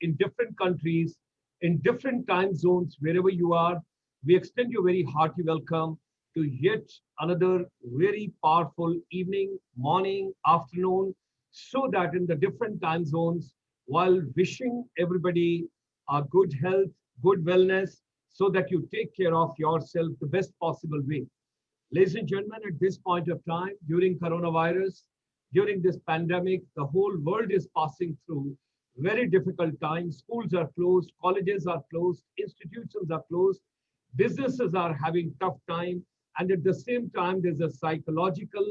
in different countries, in different time zones, wherever you are. We extend you a very hearty welcome to yet another very powerful evening, morning, afternoon, so that in the different time zones, while wishing everybody a good health, good wellness, so that you take care of yourself the best possible way. Ladies and gentlemen, at this point of time, during coronavirus, during this pandemic, the whole world is passing through very difficult times. Schools are closed, colleges are closed, institutions are closed, businesses are having tough time, and at the same time, there's a psychological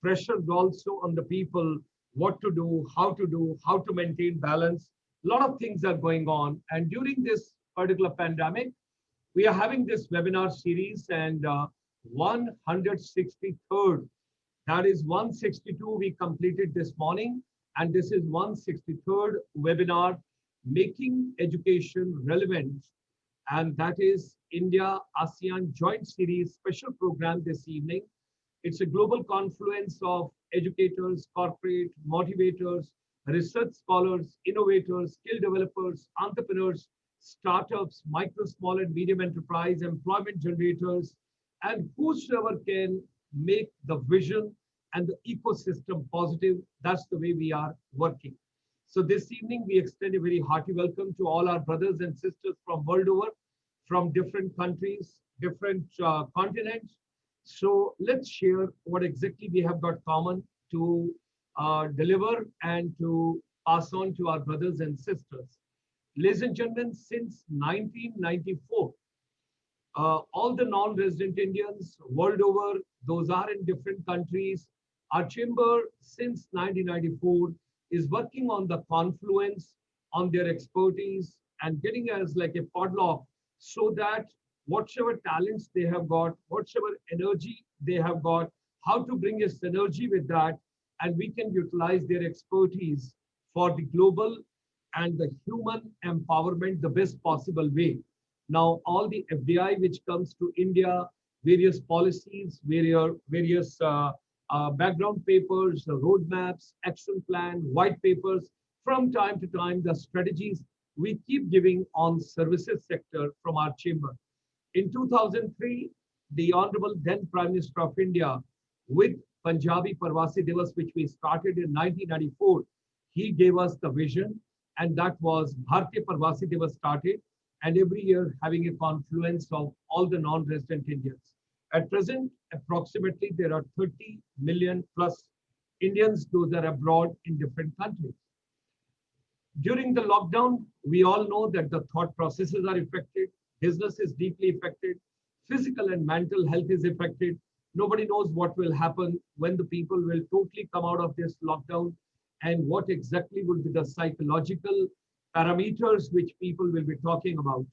pressure also on the people, what to do, how to maintain balance. A lot of things are going on, and during this particular pandemic, we are having this webinar series, and 163rd, that is 162 we completed this morning, and this is 163rd webinar, Making Education Relevant, and that is India ASEAN Joint Series special program this evening. It's a global confluence of educators, corporate motivators, research scholars, innovators, skill developers, entrepreneurs, startups, micro, small and medium enterprise, employment generators, and whosoever can make the vision and the ecosystem positive. That's the way we are working. So this evening, we extend a very hearty welcome to all our brothers and sisters from world over, from different countries, different continents. So let's share what exactly we have got common to deliver and to pass on to our brothers and sisters. Ladies and gentlemen, since 1994, all the non-resident Indians world over, those are in different countries, our chamber since 1994 is working on the confluence, on their expertise, and getting us like a podlock, so that whatever talents they have got, whatever energy they have got, how to bring a synergy with that, and we can utilize their expertise for the global and the human empowerment the best possible way. Now, all the FDI which comes to India, various policies, various background papers, roadmaps, action plan, white papers, from time to time, the strategies we keep giving on services sector from our chamber. In 2003, the Honorable then Prime Minister of India, with Punjabi Parvasi Divas, which we started in 1994, he gave us the vision, and that was Bharatiya Parvasi Divas started, and every year having a confluence of all the non-resident Indians. At present, approximately there are 30 million plus Indians, those are abroad in different countries. During the lockdown, we all know that the thought processes are affected, business is deeply affected, physical and mental health is affected. Nobody knows what will happen when the people will totally come out of this lockdown, and what exactly will be the psychological parameters which people will be talking about.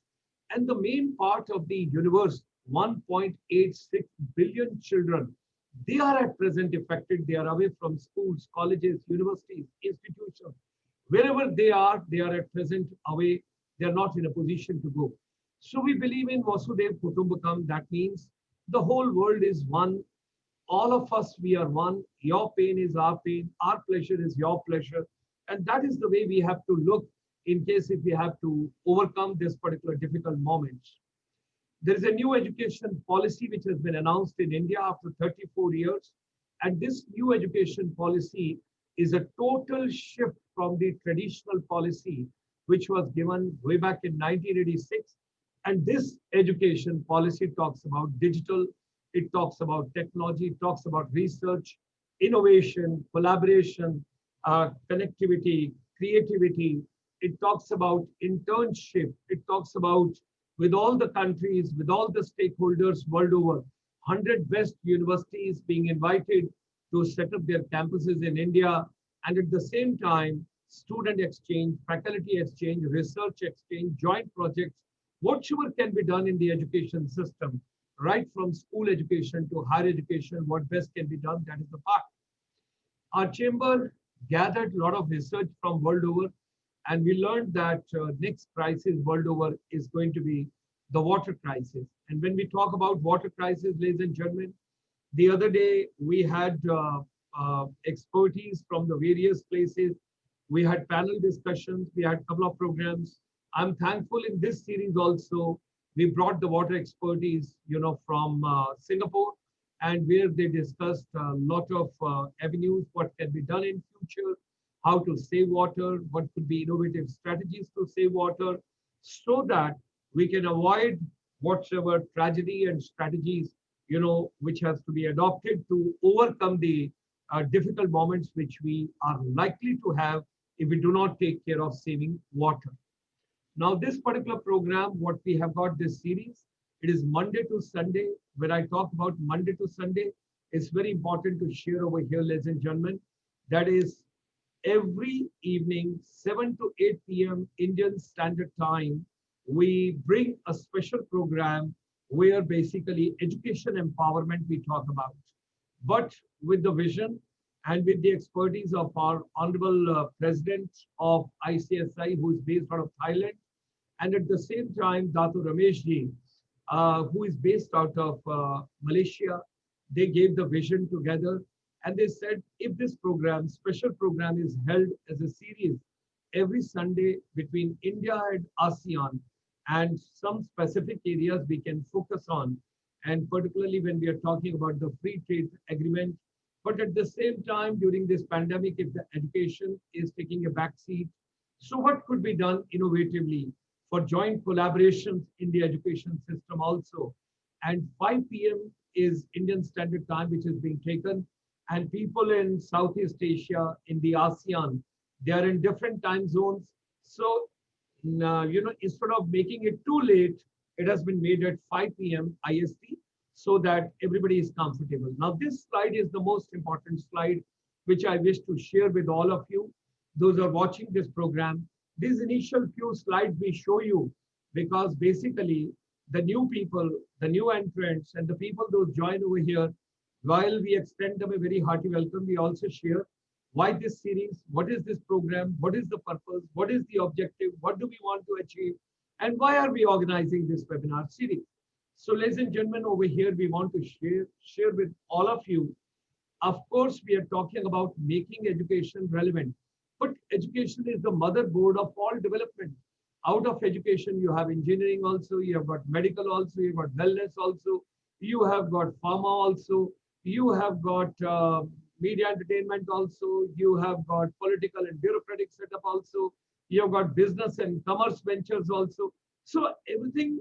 And the main part of the universe, 1.86 billion children, they are at present affected. They are away from schools, colleges, universities, institutions. Wherever they are at present away. They are not in a position to go. So we believe in Vasudhaiva Kutumbakam. That means the whole world is one. All of us, we are one. Your pain is our pain. Our pleasure is your pleasure. And that is the way we have to look in case if we have to overcome this particular difficult moment. There is a new education policy which has been announced in India after 34 years. And this new education policy is a total shift from the traditional policy which was given way back in 1986. And this education policy talks about digital, it talks about technology, it talks about research, innovation, collaboration, connectivity, creativity. It talks about internship. It talks about with all the countries, with all the stakeholders world over, 100 best universities being invited to set up their campuses in India. And at the same time, student exchange, faculty exchange, research exchange, joint projects, whatever can be done in the education system, right from school education to higher education, what best can be done, that is the part. Our chamber gathered a lot of research from world over, and we learned that next crisis world over is going to be the water crisis. And when we talk about water crisis, ladies and gentlemen, the other day we had expertise from the various places. We had panel discussions. We had a couple of programs. I'm thankful in this series also. We brought the water expertise, from Singapore, and where they discussed a lot of avenues, what can be done in future, how to save water, what could be innovative strategies to save water, so that we can avoid whatever tragedy and strategies, which has to be adopted to overcome the difficult moments which we are likely to have if we do not take care of saving water. Now, this particular program, what we have got this series, it is Monday to Sunday. When I talk about Monday to Sunday, it's very important to share over here, ladies and gentlemen, that is every evening, 7 to 8 p.m. Indian Standard Time, we bring a special program where basically education empowerment we talk about, but with the vision and with the expertise of our Honorable President of ICSI, who is based out of Thailand, and at the same time, Dato Ramesh Ji, who is based out of Malaysia. They gave the vision together, and they said, if this program, special program, is held as a series every Sunday between India and ASEAN, and some specific areas we can focus on, and particularly when we are talking about the free trade agreement. But at the same time, during this pandemic, if the education is taking a backseat, so what could be done innovatively for joint collaborations in the education system also? And 5 p.m. is Indian Standard Time, which is being taken. And people in Southeast Asia, in the ASEAN, they are in different time zones. So, instead of making it too late, it has been made at 5 p.m. IST so that everybody is comfortable. Now, this slide is the most important slide, which I wish to share with all of you, those who are watching this program. These initial few slides we show you because basically the new people, the new entrants, and the people those join over here, while we extend them a very hearty welcome, we also share why this series, what is this program, what is the purpose, what is the objective, what do we want to achieve, and why are we organizing this webinar series. So, ladies and gentlemen, over here we want to share with all of you. Of course, we are talking about making education relevant, but education is the motherboard of all development. Out of education, you have engineering also, you have got medical also, you have got wellness also, you have got pharma also, you have got media entertainment also, you have got political and bureaucratic setup also, you have got business and commerce ventures also. So everything,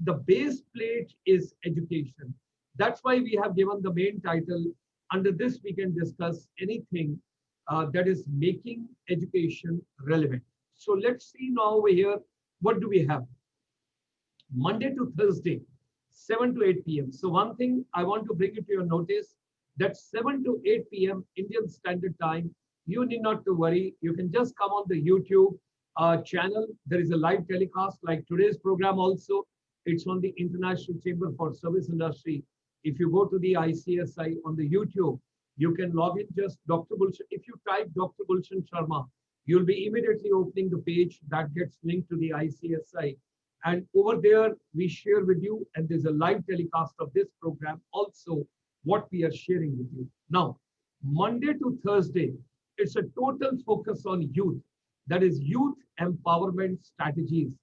the base plate is education. That's why we have given the main title. Under this, we can discuss anything that is making education relevant. So let's see now over here, what do we have? Monday to Thursday, 7 to 8 p.m. So one thing I want to bring it to your notice, that 7 to 8 p.m. Indian Standard Time, you need not to worry. You can just come on the YouTube channel. There is a live telecast like today's program also. It's on the International Chamber for Service Industry. If you go to the ICSI on the YouTube, you can log in just Dr. Gulshan. If you type Dr. Gulshan Sharma, you'll be immediately opening the page that gets linked to the ICSI. And over there, we share with you, and there's a live telecast of this program also, what we are sharing with you. Now, Monday to Thursday, it's a total focus on youth. That is youth empowerment strategies.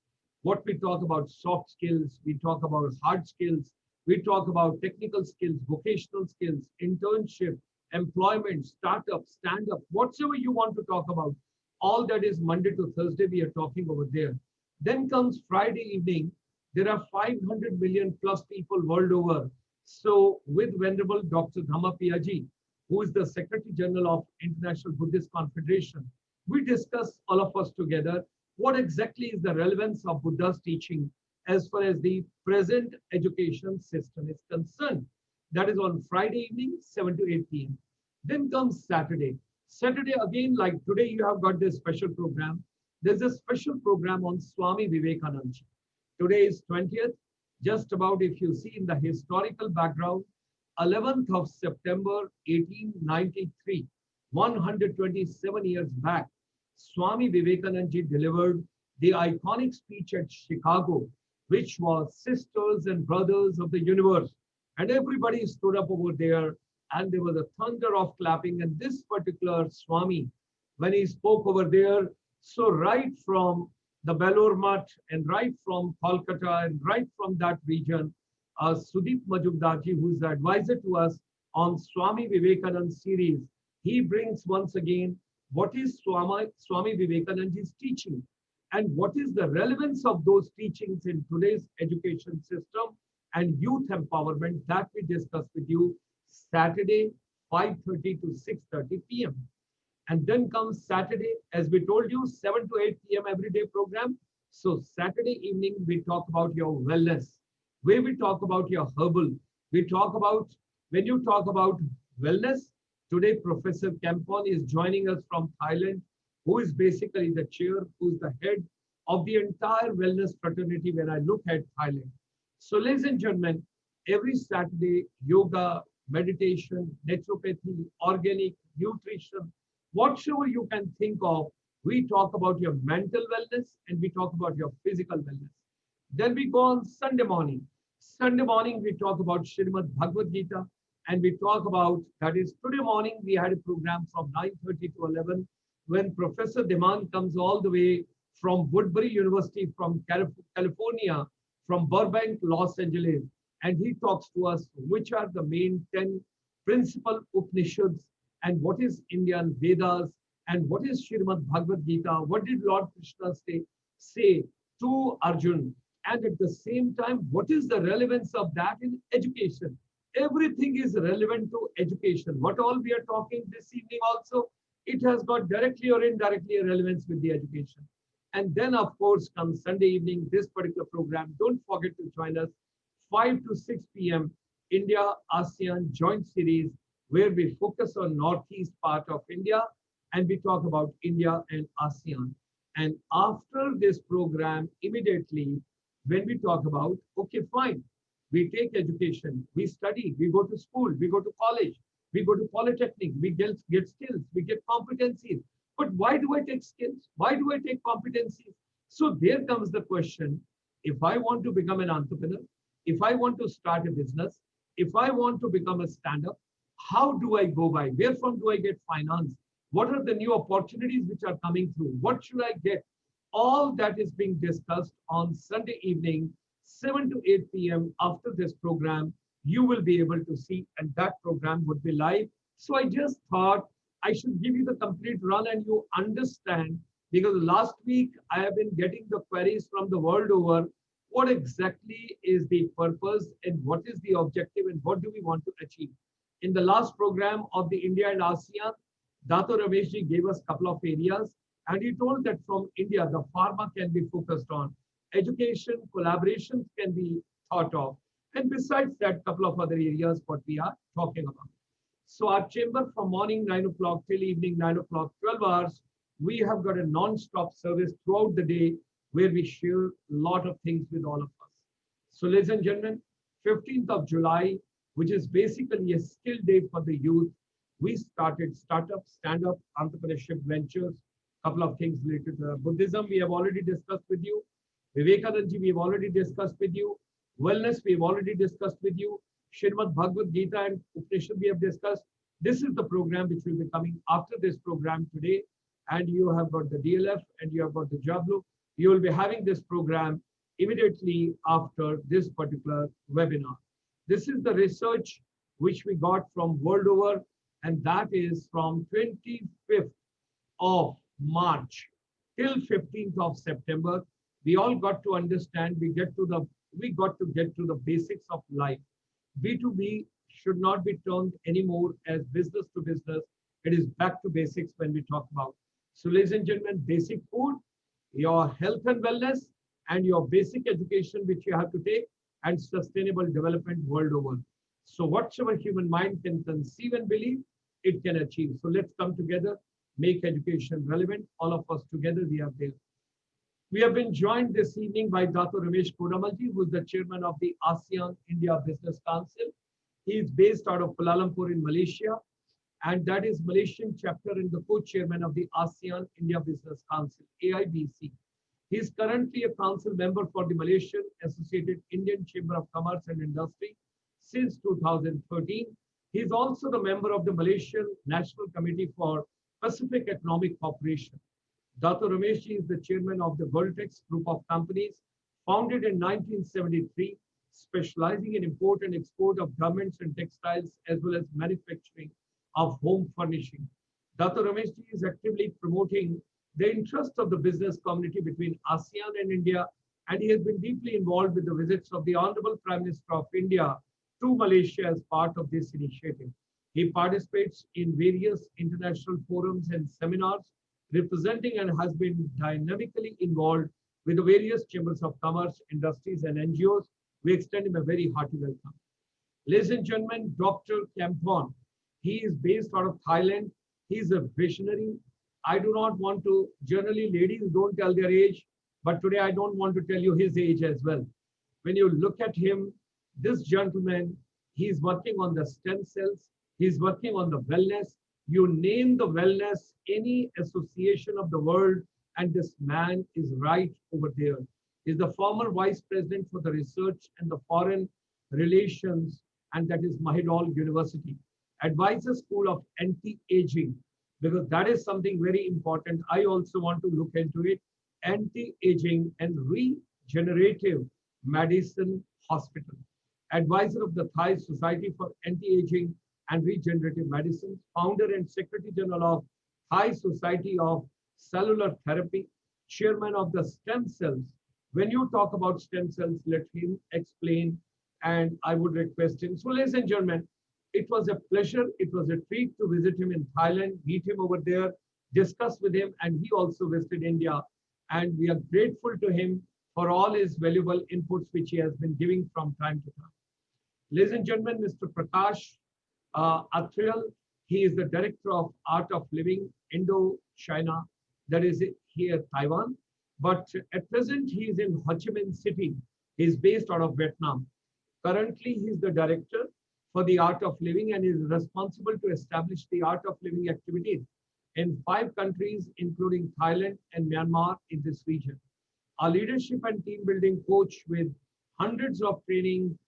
What we talk about soft skills, we talk about hard skills, we talk about technical skills, vocational skills, internship, employment, startup, stand-up, whatever you want to talk about. All that is Monday to Thursday, we are talking over there. Then comes Friday evening. There are 500 million plus people world over. So with Venerable Dr. Dhammapiya Ji, who is the Secretary General of International Buddhist Confederation, we discuss all of us together what exactly is the relevance of Buddha's teaching as far as the present education system is concerned. That is on Friday evening, 7 to 8 p.m. Then comes Saturday. Saturday again, like today, you have got this special program. There's a special program on Swami Vivekananda Ji. Today is 20th. Just about, if you see in the historical background, 11th of September 1893, 127 years back, Swami Vivekananda Ji delivered the iconic speech at Chicago, which was Sisters and Brothers of the Universe. And everybody stood up over there, and there was a thunder of clapping. And this particular Swami when he spoke over there. So right from the Belur Math and right from Kolkata and right from that region, Sudeep Majumdarji, who is the advisor to us on Swami Vivekanand series, he brings once again what is Swami Vivekanandji's teaching and what is the relevance of those teachings in today's education system and youth empowerment that we discussed with you Saturday 5:30 to 6:30 p.m. And then comes Saturday, as we told you, 7 to 8 p.m. everyday program. So Saturday evening, we talk about your wellness, where we talk about your herbal. We talk about, when you talk about wellness, today Professor Kempon is joining us from Thailand, who is basically the chair, who's the head of the entire wellness fraternity when I look at Thailand. So ladies and gentlemen, every Saturday, yoga, meditation, naturopathy, organic, nutrition, whatsoever you can think of, we talk about your mental wellness and we talk about your physical wellness. Then we go on Sunday morning. Sunday morning, we talk about Srimad Bhagavad Gita and we talk about, that is today morning, we had a program from 9:30 to 11 when Professor Deman comes all the way from Woodbury University, from California, from Burbank, Los Angeles, and he talks to us which are the main 10 principal Upanishads and what is Indian Vedas and what is Srimad Bhagavad Gita, what did Lord Krishna say to Arjun, and at the same time, what is the relevance of that in education? Everything is relevant to education. What all we are talking this evening also, it has got directly or indirectly a relevance with the education. And then of course comes Sunday evening, this particular program, don't forget to join us 5 to 6 p.m. India ASEAN joint series, where we focus on northeast part of India and we talk about India and ASEAN. And after this program, immediately, when we talk about, okay, fine, we take education, we study, we go to school, we go to college, we go to polytechnic, we get skills, we get competencies. But why do I take skills? Why do I take competencies? So there comes the question, if I want to become an entrepreneur, if I want to start a business, if I want to become a stand-up, how do I go by? Where from do I get finance? What are the new opportunities which are coming through? What should I get? All that is being discussed on Sunday evening, 7 to 8 p.m. After this program, you will be able to see, and that program would be live. So I just thought I should give you the complete run and you understand, because last week I have been getting the queries from the world over, what exactly is the purpose and what is the objective and what do we want to achieve. In the last program of the India and ASEAN, Dato Ramesh Ji gave us a couple of areas and he told that from India, the pharma can be focused on, education, collaborations can be thought of, and besides that, couple of other areas what we are talking about. So our chamber from morning 9 o'clock till evening 9 o'clock, 12 hours, we have got a non-stop service throughout the day where we share a lot of things with all of us. So ladies and gentlemen, 15th of July, which is basically a skill day for the youth, we started startup, stand-up, entrepreneurship ventures, couple of things related to Buddhism we have already discussed with you. Vivekanand Ji we have already discussed with you. Wellness we have already discussed with you. Srimad Bhagavad Gita and Upanishad we have discussed. This is the program which will be coming after this program today. And you have got the DLF and you have got the Jablu. You will be having this program immediately after this particular webinar. This is the research which we got from world over, and that is from 25th of March till 15th of September. We all got to understand, we got to get to the basics of life. B2B should not be termed anymore as business to business. It is back to basics when we talk about. So ladies and gentlemen, basic food, your health and wellness, and your basic education which you have to take, and sustainable development world over. So whatsoever human mind can conceive and believe, it can achieve. So let's come together, make education relevant. All of us together, we are there. We have been joined this evening by Dato Ramesh Kodammal Ji, who is the chairman of the ASEAN-India Business Council. He is based out of Kuala Lumpur in Malaysia, and that is Malaysian chapter and the co-chairman of the ASEAN-India Business Council, AIBC. He is currently a council member for the Malaysian Associated Indian Chamber of Commerce and Industry since 2013. He is also the member of the Malaysian National Committe for Pacific Economic Cooperation. Dato Ramesh Ji is the chairman of the Goldtex Group of Companies, founded in 1973, specializing in import and export of garments and textiles, as well as manufacturing of home furnishing. Dato Ramesh Ji is actively promoting the interest of the business community between ASEAN and India, and he has been deeply involved with the visits of the Honorable Prime Minister of India to Malaysia as part of this initiative. He participates in various international forums and seminars, representing and has been dynamically involved with the various chambers of commerce, industries, and NGOs. We extend him a very hearty welcome. Ladies and gentlemen, Dr. Kampon, he is based out of Thailand. He is a visionary. I do not want to, generally ladies don't tell their age, but today I don't want to tell you his age as well. When you look at him, this gentleman, he's working on the stem cells, he's working on the wellness. You name the wellness, any association of the world, and this man is right over there. He's the former vice president for the research and the foreign relations, and that is Mahidol University. Advisor School of Anti-Aging, because that is something very important. I also want to look into it. Anti-Aging and Regenerative Medicine Hospital. Advisor of the Thai Society for Anti-Aging and Regenerative Medicine, founder and Secretary General of Thai Society of Cellular Therapy, chairman of the stem cells. When you talk about stem cells, let him explain, and I would request him. So ladies and gentlemen, it was a pleasure, it was a treat to visit him in Thailand, meet him over there, discuss with him, and he also visited India. And we are grateful to him for all his valuable inputs which he has been giving from time to time. Ladies and gentlemen, Mr. PRAKASH ATHRAYIL, he is the Director of Art of Living, Indo-China, that is here, Taiwan. But at present, he is in Ho Chi Minh City. He is based out of Vietnam. Currently, he is the Director for the Art of Living and is responsible to establish the Art of Living activities in 5 countries, including Thailand and Myanmar in this region. A leadership and team building coach with hundreds of training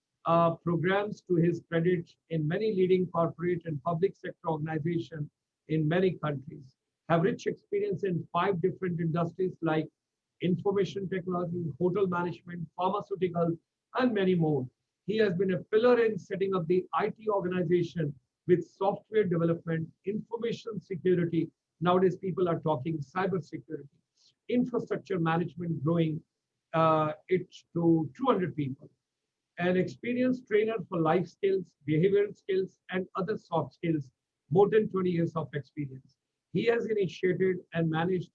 programs to his credit in many leading corporate and public sector organizations in many countries. Have rich experience in 5 different industries like information technology, hotel management, pharmaceuticals, and many more. He has been a pillar in setting up the IT organization with software development, information security. Nowadays, people are talking cyber security, infrastructure management, growing it to 200 people. An experienced trainer for life skills, behavioral skills, and other soft skills, more than 20 years of experience. He has initiated and managed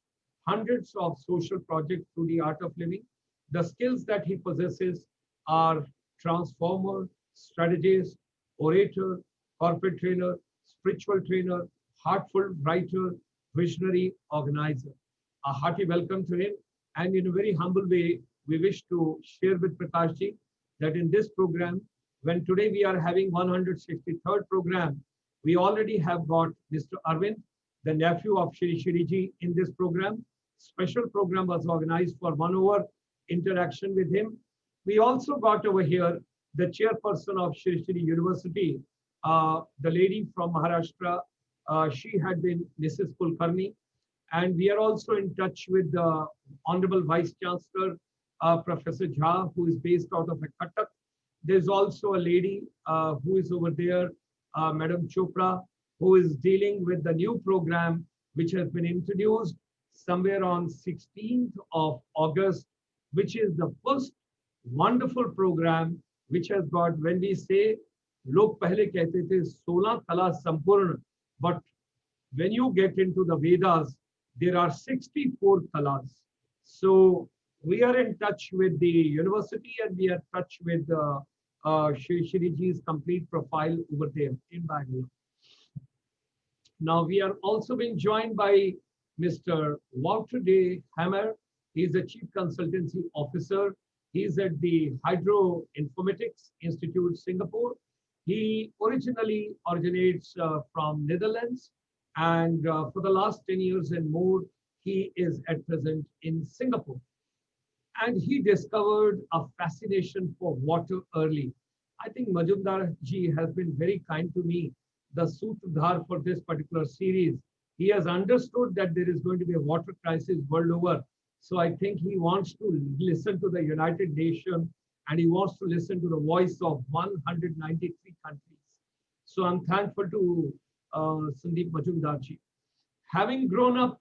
hundreds of social projects through the Art of Living. The skills that he possesses are transformer, strategist, orator, corporate trainer, spiritual trainer, heartful writer, visionary organizer. A hearty welcome to him. And in a very humble way, we wish to share with Prakash Ji that in this program, when today we are having 163rd program, we already have got Mr. Arvind, the nephew of Shri Shri Ji, in this program. Special program was organized for 1 hour interaction with him. We also got over here the chairperson of Shri Shri University, the lady from Maharashtra. She had been Mrs. Kulkarni. And we are also in touch with the Honorable Vice Chancellor, Professor Jha, who is based out of Cuttack. There's also a lady who is over there, Madam Chopra, who is dealing with the new program which has been introduced somewhere on 16th of August, which is the first wonderful program which has got, when we say, log pehle kehte the 16 kala sampurna, but when you get into the Vedas, there are 64 kalas. So we are in touch with the university and we are in touch with Shri Shri Ji's complete profile over there in Bangalore. Now we are also being joined by Mr. Walter De Hammer. He is the Chief Consultancy Officer. He is at the Hydro Informatics Institute, Singapore. He originally originates from Netherlands, and for the last 10 years and more, he is at present in Singapore. And he discovered a fascination for water early. I think Majumdar Ji has been very kind to me, the Sutradhar for this particular series. He has understood that there is going to be a water crisis world over. So I think he wants to listen to the United Nations, and he wants to listen to the voice of 193 countries. So I'm thankful to Sandeep Majumdar ji. Having grown up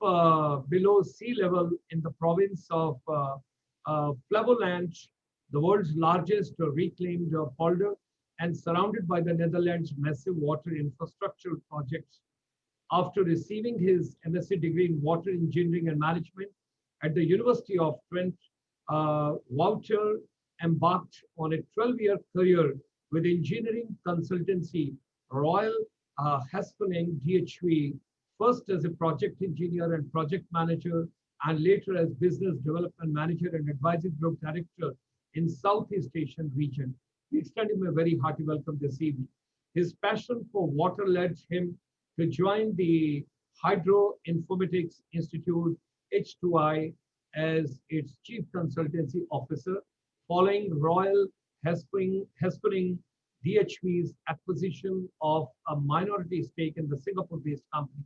below sea level in the province of Flevoland, the world's largest reclaimed polder, and surrounded by the Netherlands' massive water infrastructural projects, after receiving his MSc degree in water engineering and management at the University of Trent, Wouter embarked on a 12-year career with engineering consultancy Royal Haskoning DHV, first as a project engineer and project manager, and later as business development manager and advisory group director in Southeast Asian region. We extend him a very hearty welcome this evening. His passion for water led him to join the Hydroinformatics Institute, H2I, as its chief consultancy officer, following Royal Haskoning DHV's acquisition of a minority stake in the Singapore-based company.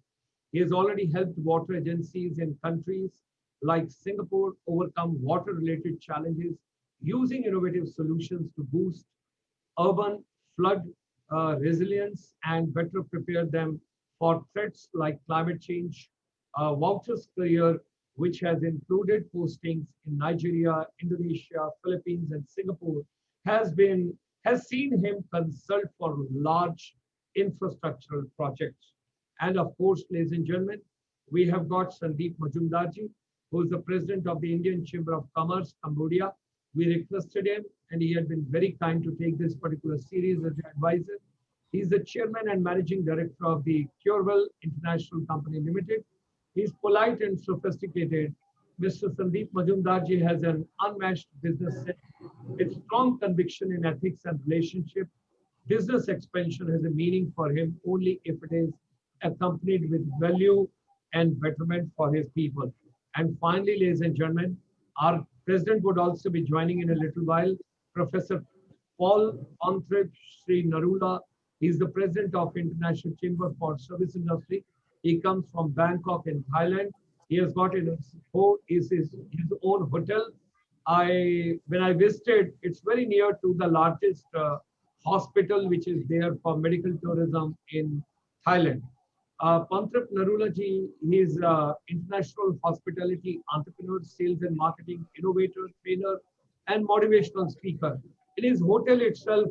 He has already helped water agencies in countries like Singapore overcome water-related challenges using innovative solutions to boost urban flood resilience and better prepare them for threats like climate change. Wouter's career, which has included postings in Nigeria, Indonesia, Philippines, and Singapore, has seen him consult for large infrastructural projects. And of course, ladies and gentlemen, we have got Sandeep Majumdar ji, who is the president of the Indian Chamber of Commerce, Cambodia. We requested him, and he had been very kind to take this particular series as an advisor. He's the chairman and managing director of the Curewell International Company Limited. He's polite and sophisticated. Mr. Sandeep Majumdar ji has an unmatched business sense, with strong conviction in ethics and relationship. Business expansion has a meaning for him only if it is accompanied with value and betterment for his people. And finally, ladies and gentlemen, our president would also be joining in a little while, Professor Paul Onthrep Sri Narula. He's the president of International Chamber for Service Industry. He comes from Bangkok in Thailand. He has got his own hotel. When I visited, it's very near to the largest hospital which is there for medical tourism in Thailand. Panthrep Narula ji is international hospitality entrepreneur, sales and marketing innovator, trainer, and motivational speaker. In his hotel itself,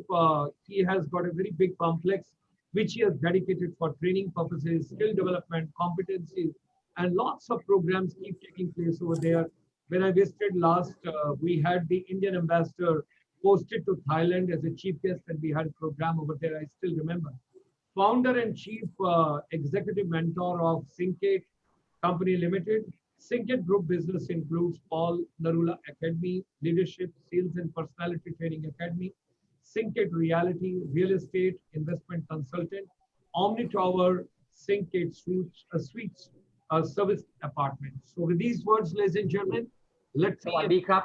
he has got a very big complex which he has dedicated for training purposes, skill development, competencies, and lots of programs keep taking place over there. When I visited last, we had the Indian ambassador posted to Thailand as a chief guest, and we had a program over there. I still remember. Founder and chief executive mentor of Syncate Company Limited. Syncate Group business includes Paul Narula Academy, Leadership, Sales and Personality Training Academy, Syncate Reality, Real Estate Investment Consultant, Omni Tower, Syncate Suites, Service Apartment. So with these words, ladies and gentlemen, let's see. Sawadee krap.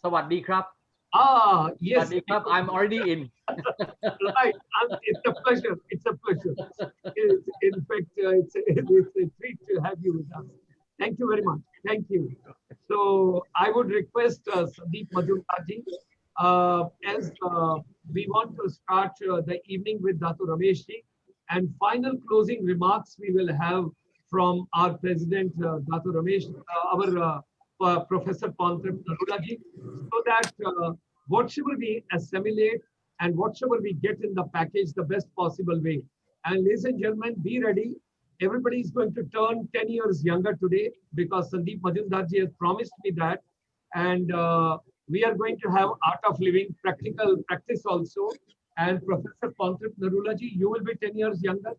Sawadee krap. Ah, yes. Sawadee krap. I'm already in. Right. It's a pleasure. It's a pleasure. In fact, it's a treat to have you with us. Thank you very much. Thank you. So I would request Sandeep Majumdar ji, as we want to start the evening with Dato Ramesh Ji, and final closing remarks we will have from our president, Dato Ramesh, our Professor Panthrep Narula ji, so that whatever we assimilate and whatever we get in the package the best possible way. And ladies and gentlemen, be ready. Everybody is going to turn 10 years younger today because Sandeep Majumdar ji has promised me that. And we are going to have Art of Living practical practice also. And Professor Panthrep Narula ji, you will be 10 years younger.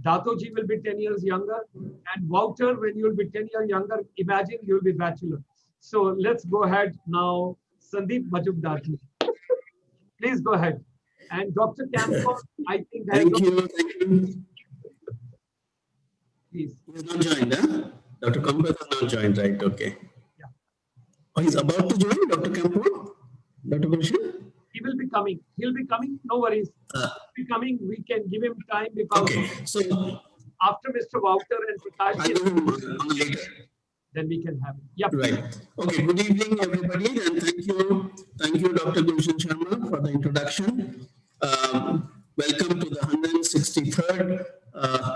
Dato ji will be 10 years younger. And Wouter, when you will be 10 years younger, imagine you will be bachelor. So let's go ahead now. Sandeep Majumdar ji. Please go ahead. And Dr. Campo, I think... Thank you. Please. He has not joined, huh? Dr. Campo has not joined, right? Okay. Yeah. Oh, he's about to join, Dr. Campo? Dr. Gulshan? He will be coming. He'll be coming. No worries. He'll be coming. We can give him time because... Okay. So, after Mr. Wouter and I'll Prakash, give him on later. then we can have it. Yep. Right. Okay. Good evening, everybody, and thank you, Dr. Gulshan Sharma, for the introduction. Welcome to the 163rd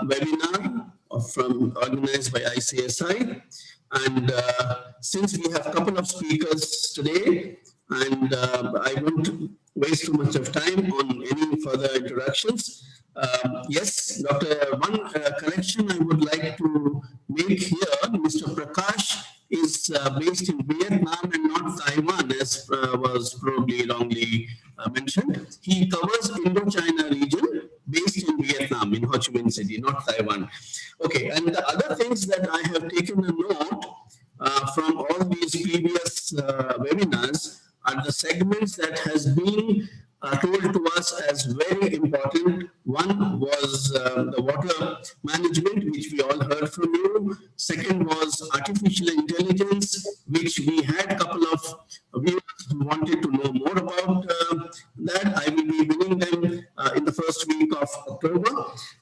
webinar organized by ICSI. And since we have a couple of speakers today, and I won't waste too much of time on any further introductions. Yes, Dr. One correction I would like to make here, Mr. Prakash is based in Vietnam and not Taiwan, as was probably wrongly mentioned. He covers Indo-China region based in Vietnam, in Ho Chi Minh City, not Taiwan. Okay, and the other things that I have taken a note from all these previous webinars are the segments that has been told to us as very important. One was the water management, which we all heard from you. Second was artificial intelligence, which we had a couple of viewers who wanted to know more about that. I will be bringing them in the first week of October.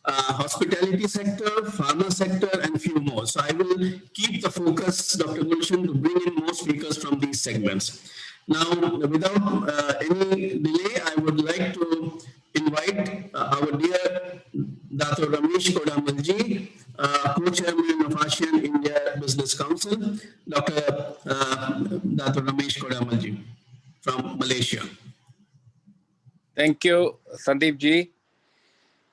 Hospitality sector, pharma sector, and few more. So I will keep the focus, Dr. Gulshan, to bring in more speakers from these segments. Now, without any delay, I would like to invite our dear Dato Ramesh Kodammal Ji, co-chairman of ASEAN-INDIA Business Council, Dr. Dato Ramesh Kodammal Ji from Malaysia. Thank you, Sandeep Ji.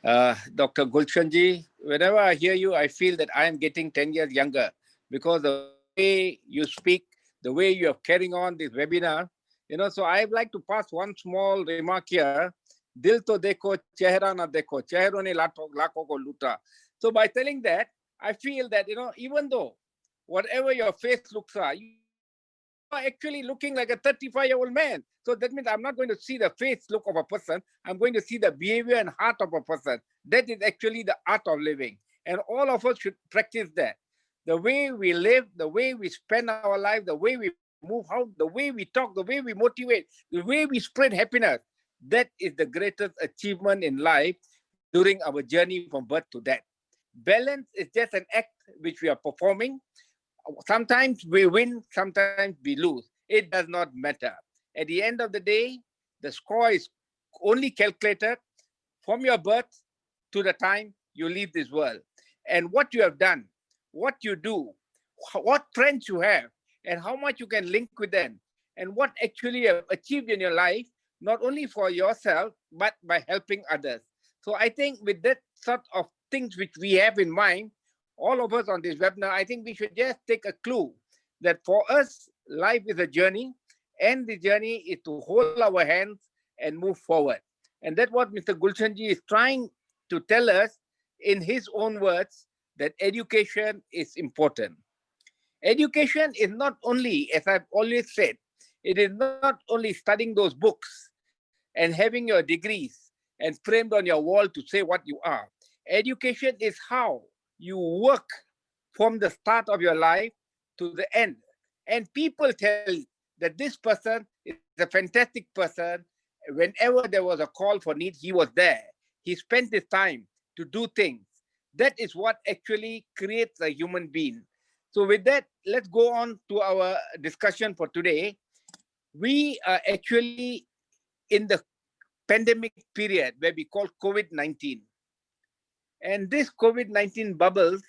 Dr. Gulshan Ji, whenever I hear you, I feel that I am getting 10 years younger because the way you speak, the way you are carrying on this webinar, so I'd like to pass one small remark here. Dil to dekho, chehra na dekho, chehro ne lako ko luta. So by telling that, I feel that, even though whatever your face looks like, you are actually looking like a 35-year-old man. So that means I'm not going to see the face look of a person. I'm going to see the behavior and heart of a person. That is actually the art of living. And all of us should practice that. The way we live, the way we spend our life, the way we move out, the way we talk, the way we motivate, the way we spread happiness, that is the greatest achievement in life during our journey from birth to death. Balance is just an act which we are performing. Sometimes we win, sometimes we lose. It does not matter. At the end of the day, the score is only calculated from your birth to the time you leave this world. And what you have done, what you do, what friends you have, and how much you can link with them, and what actually you have achieved in your life, not only for yourself, but by helping others. So I think with that sort of things which we have in mind, all of us on this webinar, I think we should just take a clue that for us, life is a journey, and the journey is to hold our hands and move forward. And that's what Mr. Gulshan Ji is trying to tell us in his own words, that education is important. Education is not only, as I've always said, it is not only studying those books and having your degrees and framed on your wall to say what you are. Education is how you work from the start of your life to the end. And people tell that this person is a fantastic person. Whenever there was a call for need, he was there. He spent his time to do things. That is what actually creates a human being. So with that, let's go on to our discussion for today. We are actually in the pandemic period where we call COVID-19. And these COVID-19 bubbles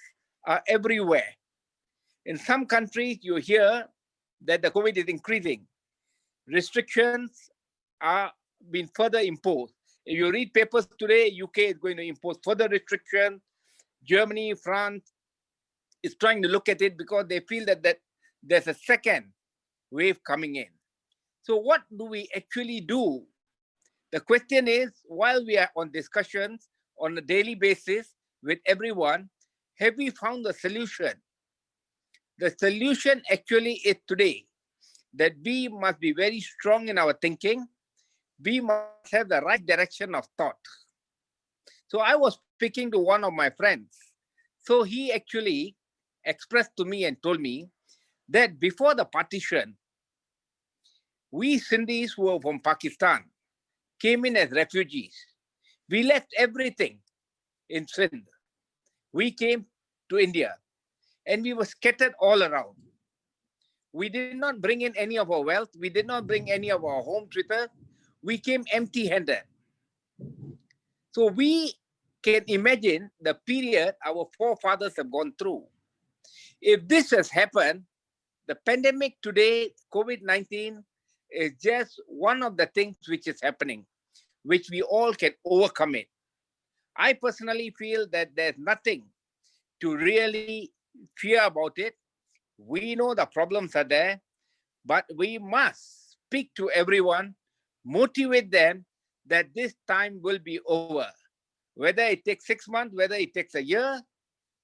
are everywhere. In some countries, you hear that the COVID is increasing. Restrictions are being further imposed. If you read papers today, UK is going to impose further restrictions. Germany, France is trying to look at it because they feel that there's a second wave coming in. So what do we actually do? The question is, while we are on discussions on a daily basis with everyone, have we found the solution? The solution actually is today that we must be very strong in our thinking. We must have the right direction of thought. So I was speaking to one of my friends. So he actually expressed to me and told me that before the partition, we Sindhis who were from Pakistan came in as refugees. We left everything in Sindh. we came to India and we were scattered all around. We did not bring in any of our wealth. We did not bring any of our homes with us. We came empty-handed. So we can imagine the period our forefathers have gone through. If this has happened, the pandemic today, COVID-19, is just one of the things which is happening, which we all can overcome it. I personally feel that there's nothing to really fear about it. We know the problems are there, but we must speak to everyone, motivate them that this time will be over. Whether it takes 6 months, whether it takes a year,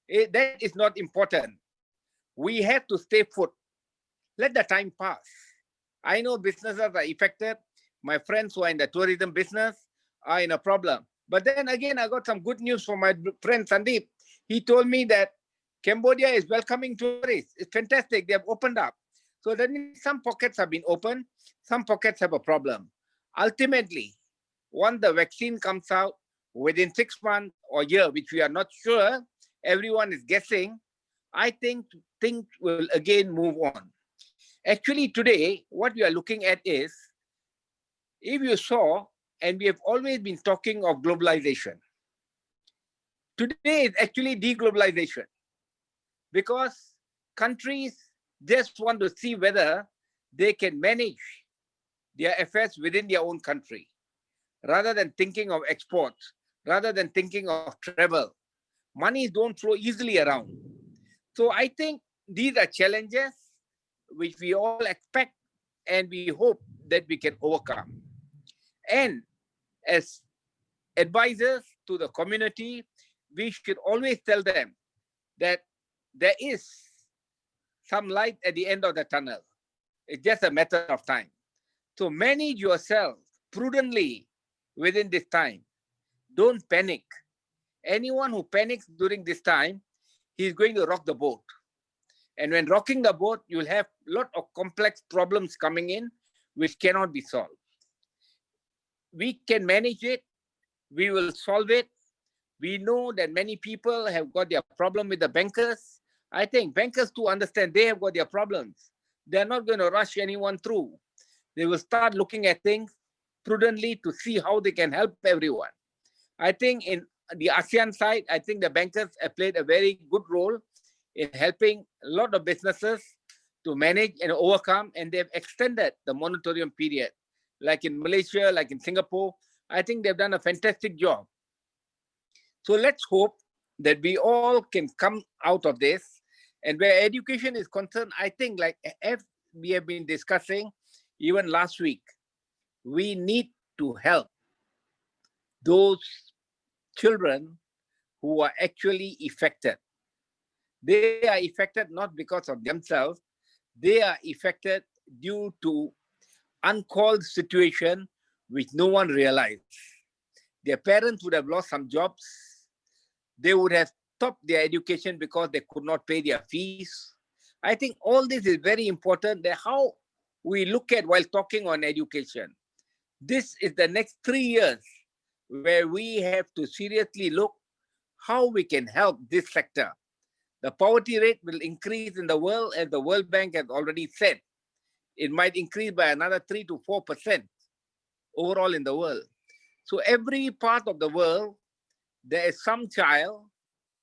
that is not important. We have to stay put. Let the time pass. I know businesses are affected. My friends who are in the tourism business are in a problem. But then again, I got some good news from my friend Sandeep. He told me that Cambodia is welcoming tourists. It's fantastic. They have opened up. So then some pockets have been opened. Some pockets have a problem. Ultimately, once the vaccine comes out within 6 months or year, which we are not sure, everyone is guessing, I think things will again move on. Actually, today, what we are looking at is, if you saw, and we have always been talking of globalization. Today is actually deglobalization, because countries just want to see whether they can manage their affairs within their own country, rather than thinking of exports, rather than thinking of travel. Money don't flow easily around. So I think these are challenges which we all expect and we hope that we can overcome. And as advisors to the community, we should always tell them that there is some light at the end of the tunnel. It's just a matter of time. So manage yourself prudently within this time. Don't panic. Anyone who panics during this time, he's going to rock the boat. And when rocking the boat, you'll have a lot of complex problems coming in, which cannot be solved. We can manage it. We will solve it. We know that many people have got their problem with the bankers. I think bankers too understand they have got their problems. They're not going to rush anyone through. They will start looking at things prudently to see how they can help everyone. I think in the ASEAN side, I think the bankers have played a very good role in helping a lot of businesses to manage and overcome, and they've extended the moratorium period. Like in Malaysia, like in Singapore, I think they've done a fantastic job. So let's hope that we all can come out of this. And where education is concerned, I think like as we have been discussing even last week, we need to help those children who are actually affected. They are affected not because of themselves. They are affected due to uncalled situation which no one realized. Their parents would have lost some jobs. They would have stopped their education because they could not pay their fees. I think all this is very important, that how we look at while talking on education. This is the next 3 years where we have to seriously look how we can help this sector. The poverty rate will increase in the world, as the World Bank has already said. It might increase by another 3 to 4% overall in the world. So every part of the world, there is some child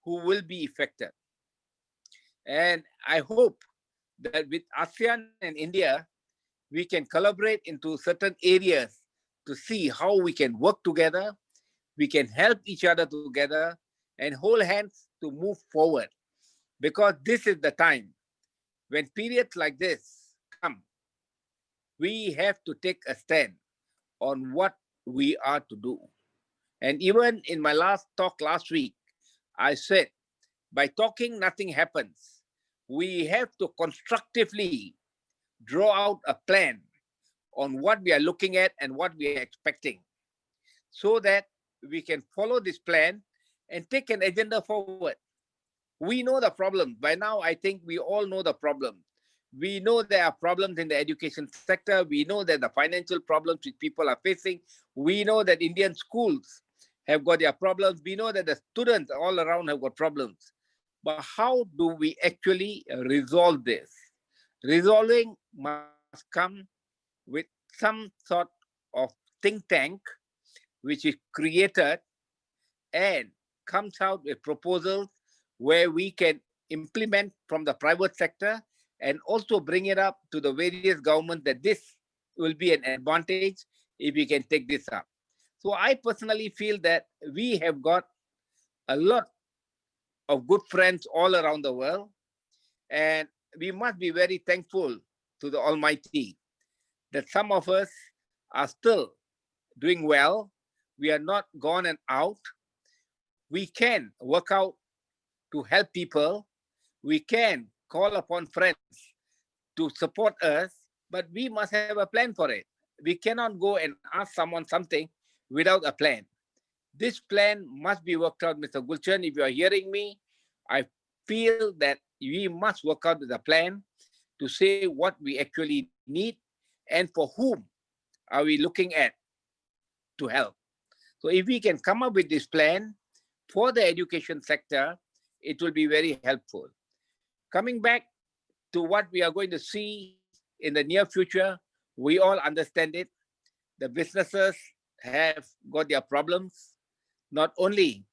who will be affected. And I hope that with ASEAN and India, we can collaborate into certain areas to see how we can work together, we can help each other together, and hold hands to move forward. Because this is the time when periods like this come, we have to take a stand on what we are to do. And even in my last talk last week, I said, by talking, nothing happens. We have to constructively draw out a plan on what we are looking at and what we are expecting, so that we can follow this plan and take an agenda forward. We know the problem. By now, I think we all know the problem. We know there are problems in the education sector. We know that the financial problems which people are facing. We know that Indian schools have got their problems. We know that the students all around have got problems. But how do we actually resolve this? Resolving must come with some sort of think tank which is created and comes out with proposals where we can implement from the private sector and also bring it up to the various governments that this will be an advantage if we can take this up. So I personally feel that we have got a lot of good friends all around the world, and we must be very thankful to the Almighty that some of us are still doing well. We are not gone and out. We can work out to help people. We can call upon friends to support us, but we must have a plan for it. We cannot go and ask someone something without a plan. This plan must be worked out, Mr. Gulshan. If you are hearing me, I feel that we must work out with a plan to say what we actually need and for whom are we looking at to help. So if we can come up with this plan for the education sector, it will be very helpful. Coming back to what we are going to see in the near future, we all understand it. The businesses have got their problems, not only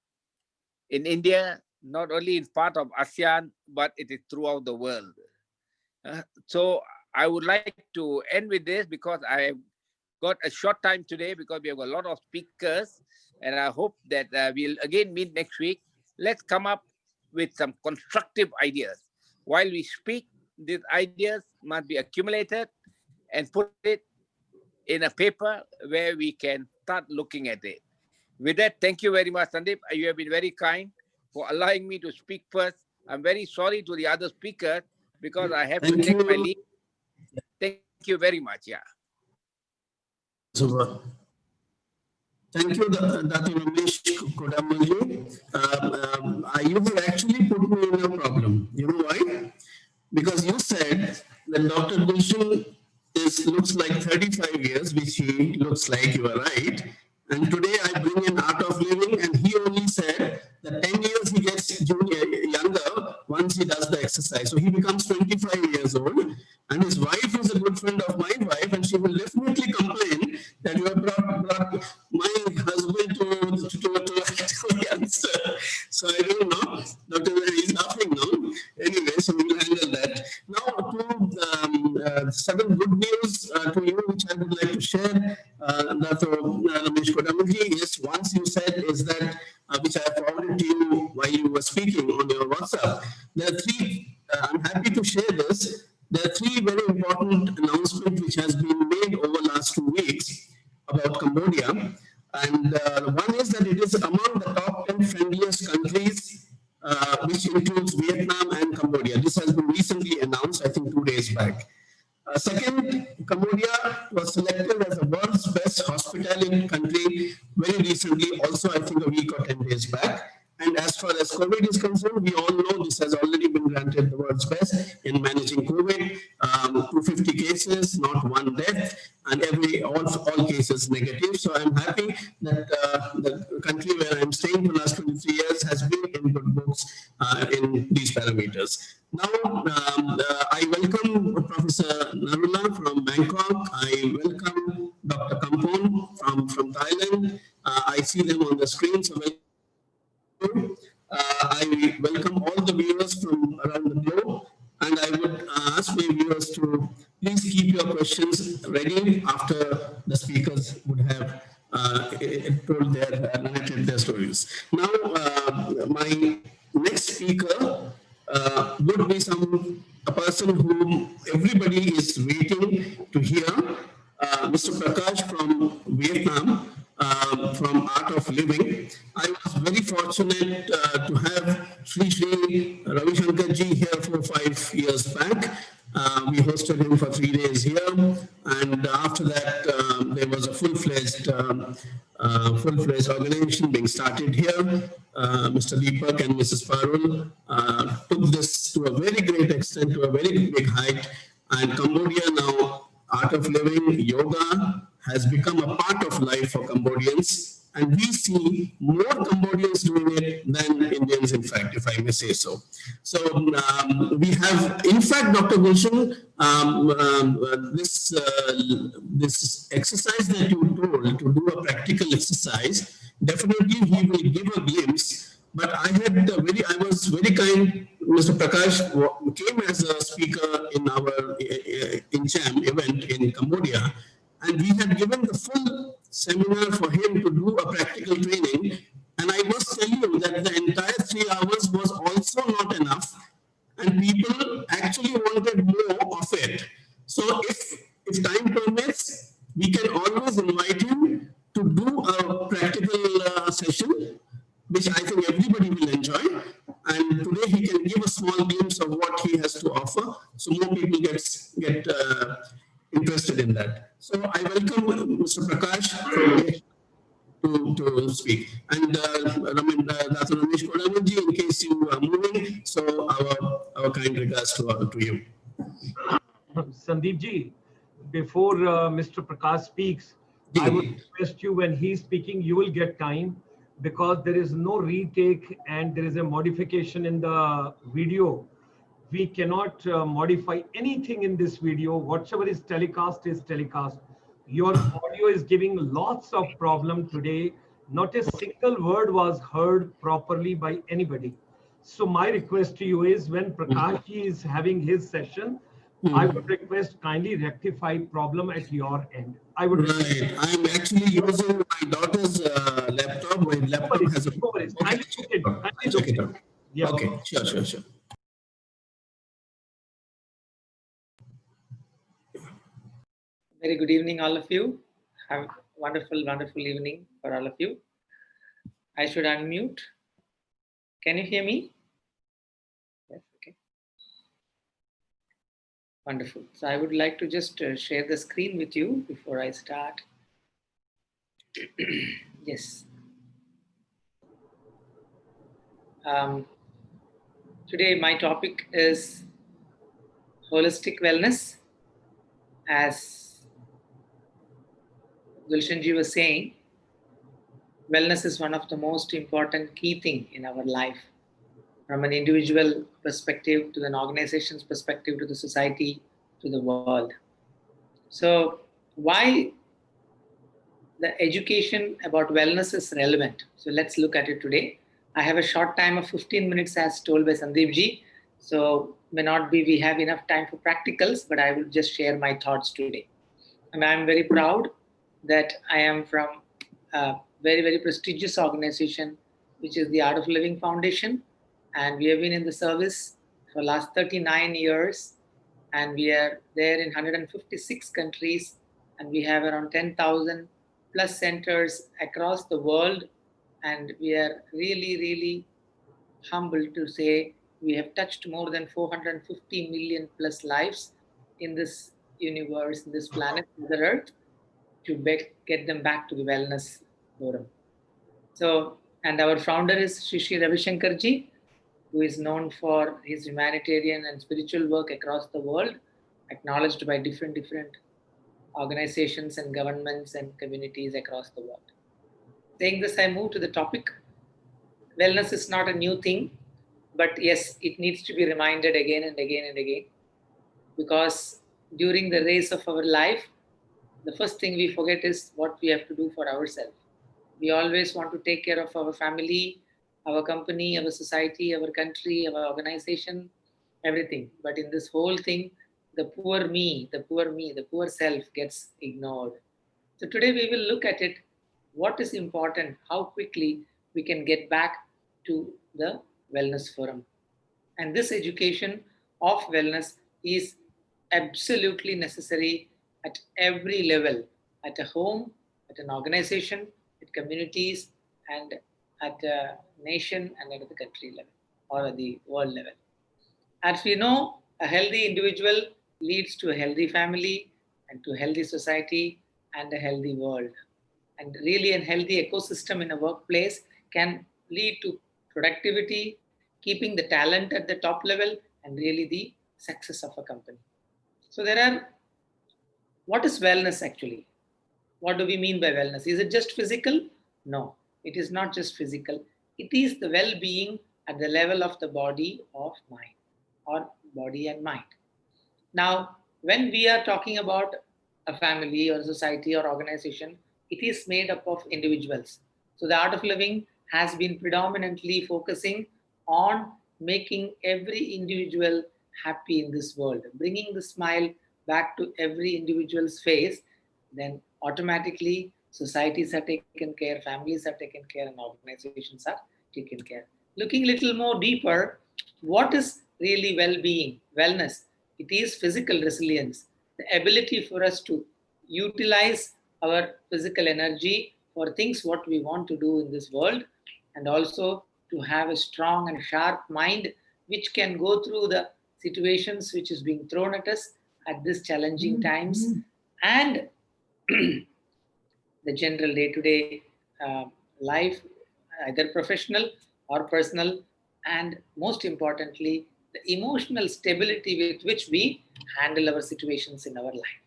in India, not only in part of ASEAN, but it is throughout the world. So I would like to end with this because I have got a short time today because we have a lot of speakers, and I hope that we'll again meet next week. Let's come up with some constructive ideas. While we speak, these ideas must be accumulated and put it in a paper where we can start looking at it. With that, thank you very much, Sandeep. You have been very kind for allowing me to speak first. I'm very sorry to the other speakers because I have to take my leave. Thank you very much. Yeah. Super. Thank you, Dato Ramesh Kodammal Ji. You have actually put me in a problem. You know why? Because you said that Dr. Gulshan looks like 35 years, which he looks like, you are right. And today I bring in Art of Living, and he only said that 10 years he gets younger once he does the exercise. So he becomes 25 years old, and his wife is a good friend of my wife, and she will definitely complain that you have brought my husband to answer. So I don't know. Dr. He's laughing now. Anyway, so we will handle that. Now, to seven good news to you, which I would like to share, Dato Ramesh Kodammal Ji. Yes, once you said is that, which I forwarded to you while you were speaking on your WhatsApp. There are three, I'm happy to share this. There are three very important announcements which has been made over the last 2 weeks about Cambodia. And one is that it is among the top 10 friendliest countries, which includes Vietnam and Cambodia. This has been recently announced, I think 2 days back. Second, Cambodia was selected as the world's best hospitality country very recently, also I think a week or 10 days back. And as far as COVID is concerned, we all know this has already been granted the world's best in managing COVID. 250 cases, not one death, and all cases negative. So I'm happy that the country where I'm staying for the last 23 years has been in good books in these parameters. Now, I welcome Professor Narula from Bangkok. I welcome Dr. Kampon from Thailand. I see them on the screen, so welcome. I welcome all the viewers from around the globe, and I would ask my viewers to please keep your questions ready after the speakers would have narrated their stories. Now, my next speaker would be a person whom everybody is waiting to hear, Mr. Prakash from Vietnam. From Art of Living. I was very fortunate to have Sri Ravi Shankar Ji here 4 or 5 years back. We hosted him for 3 days here, and after that there was a full-fledged organization being started here. Mr. Deepak and Mrs. Parul took this to a very great extent, to a very big height, and Cambodia now, Art of Living, yoga, has become a part of life for Cambodians. and we see more Cambodians doing it than Indians, in fact, if I may say so. So we have, in fact, Dr. Gulshan, this exercise that you told to do a practical exercise, definitely he will give a glimpse. But I was very kind. Mr. Prakash came as a speaker in our INCHAM event in Cambodia, and we had given the full seminar for him to do a practical training. And I must tell you that the entire 3 hours was also not enough, and people actually wanted more of it. So if time permits, we can always invite him to do a practical session, which I think everybody will enjoy. And today he can give a small glimpse of what he has to offer, so more people get interested in that. So I welcome Mr. Prakash to speak. And Dato Ramesh Kodammal Ji, in case you are moving, so our kind regards to you. Sandeep Ji, before Mr. Prakash speaks, I would request you, when he's speaking, you will get time, because there is no retake and there is a modification in the video. We cannot modify anything in this video. Whatever is telecast is telecast. Your audio is giving lots of problem today. Not a single word was heard properly by anybody. So my request to you is, when Prakash ji is having his session, I would request kindly rectify problem at your end. I would. Right. I'm actually using my daughter's laptop. My laptop has a. Kindly check it. Check it out. Yeah. Okay. Sure. Very good evening, all of you. Have a wonderful, wonderful evening for all of you. I should unmute. Can you hear me? Yes, okay. Wonderful. So I would like to just share the screen with you before I start. Yes. Today my topic is holistic wellness. As Gulshan Ji was saying, wellness is one of the most important key thing in our life, from an individual perspective to an organization's perspective to the society to the world. So why the education about wellness is relevant? So let's look at it today. I have a short time of 15 minutes as told by Sandeep Ji. So may not be we have enough time for practicals, but I will just share my thoughts today. And I'm very proud that I am from a very, very prestigious organization, which is the Art of Living Foundation. And we have been in the service for the last 39 years. And we are there in 156 countries. And we have around 10,000 plus centers across the world. And we are really, really humbled to say we have touched more than 450 million plus lives in this universe, in this planet, Mother Earth, to get them back to the wellness forum. So, and our founder is Shri Ravi Shankar Ji, who is known for his humanitarian and spiritual work across the world, acknowledged by different organizations and governments and communities across the world. Saying this, I move to the topic. Wellness is not a new thing, but yes, it needs to be reminded again and again and again, because during the race of our life, the first thing we forget is what we have to do for ourselves. We always want to take care of our family, our company, our society, our country, our organization, everything. But in this whole thing, the poor me, the poor self gets ignored. So today we will look at it, what is important, how quickly we can get back to the wellness forum. And this education of wellness is absolutely necessary at every level, at a home, at an organization, at communities, and at a nation and at the country level or at the world level. As we know, a healthy individual leads to a healthy family and to a healthy society and a healthy world. And really a healthy ecosystem in a workplace can lead to productivity, keeping the talent at the top level, and really the success of a company. So what is wellness actually? What do we mean by wellness? Is it just physical? No, it is not just physical. It is the well-being at the level of the body of mind, or body and mind. Now, when we are talking about a family or society or organization, it is made up of individuals. So the art of living has been predominantly focusing on making every individual happy in this world, bringing the smile back to every individual's face. Then automatically societies are taken care, families are taken care, and organizations are taken care. Looking a little more deeper, what is really well-being, wellness? It is physical resilience, the ability for us to utilize our physical energy for things what we want to do in this world, and also to have a strong and sharp mind which can go through the situations which is being thrown at us at this challenging times, and the general day-to-day life, either professional or personal, and most importantly, the emotional stability with which we handle our situations in our life.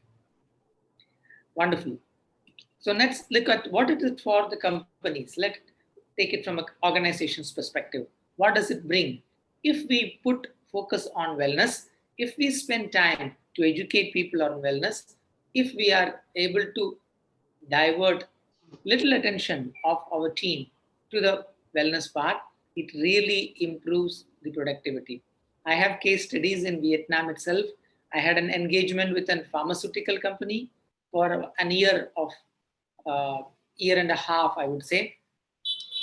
Wonderful. So let's look at what it is for the companies. Let's take it from an organization's perspective. What does it bring? If we put focus on wellness, if we spend time to educate people on wellness, if we are able to divert little attention of our team to the wellness part, it really improves the productivity. I have case studies in Vietnam itself. I had an engagement with a pharmaceutical company for an year of year and a half, I would say.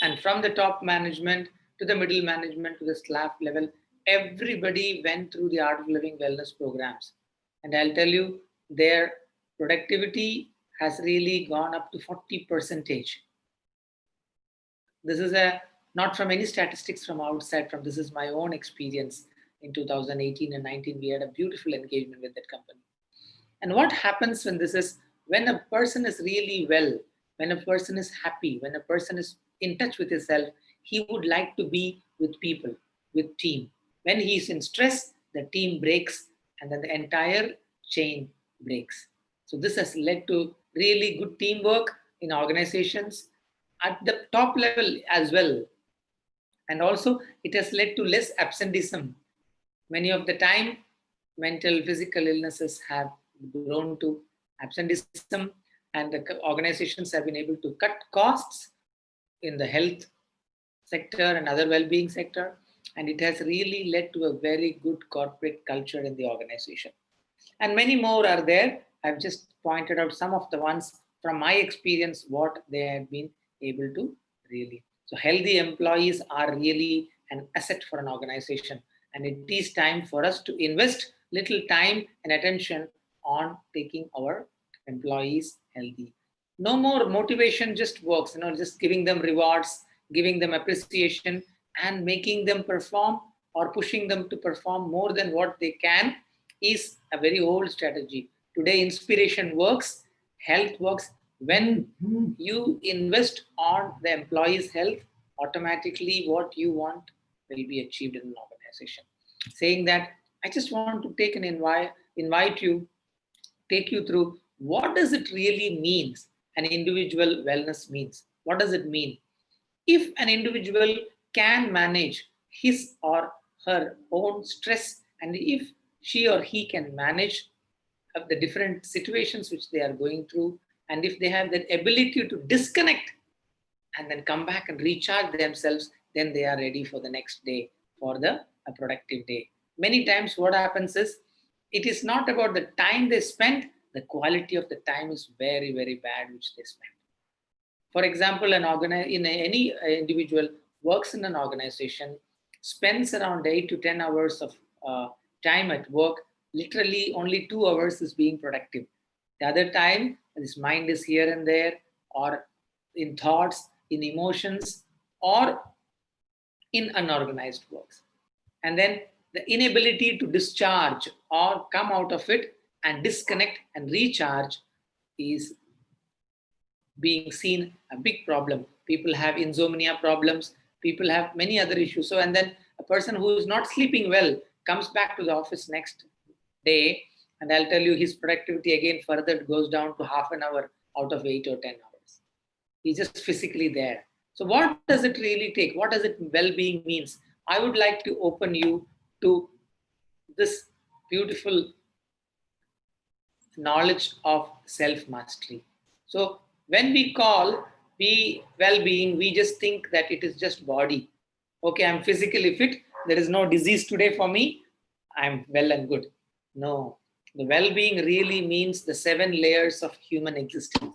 And from the top management to the middle management to the staff level, everybody went through the Art of Living wellness programs. And I'll tell you, their productivity has really gone up to 40%. This is not from any statistics from outside, this is my own experience. In 2018 and 19, we had a beautiful engagement with that company. And what happens when a person is really well, when a person is happy, when a person is in touch with himself, he would like to be with people, with team. When he is in stress, the team breaks, and then the entire chain breaks. So this has led to really good teamwork in organizations at the top level as well. And also it has led to less absenteeism. Many of the time, mental, physical illnesses have grown to absenteeism, and the organizations have been able to cut costs in the health sector and other well-being sector, and it has really led to a very good corporate culture in the organization. And many more are there. I've just pointed out some of the ones from my experience, what they have been able to really. So healthy employees are really an asset for an organization, and it is time for us to invest little time and attention on taking our employees healthy. No more motivation just works, just giving them rewards, giving them appreciation, and making them perform or pushing them to perform more than what they can is a very old strategy. Today, inspiration works, health works. When you invest on the employee's health, automatically what you want will be achieved in an organization. Saying that, I just want to take take you through what does it really mean an individual wellness means. What does it mean? If an individual can manage his or her own stress, and if she or he can manage the different situations which they are going through, and if they have that ability to disconnect and then come back and recharge themselves, then they are ready for the next day, for a productive day. Many times what happens is, it is not about the time they spend, the quality of the time is very, very bad which they spend. For example, any individual works in an organization, spends around 8 to 10 hours of time at work, literally only 2 hours is being productive. The other time, his mind is here and there, or in thoughts, in emotions, or in unorganized works. And then the inability to discharge or come out of it and disconnect and recharge is being seen a big problem. People have insomnia problems, people have many other issues. So, and then a person who is not sleeping well comes back to the office next day, and I'll tell you his productivity again further goes down to half an hour out of 8 or 10 hours. He's just physically there. So what does it really take? What does it well-being means? I would like to open you to this beautiful knowledge of self-mastery. So when we call well-being, we just think that it is just body. Okay, I'm physically fit. There is no disease today for me. I'm well and good. No, the well-being really means the 7 layers of human existence.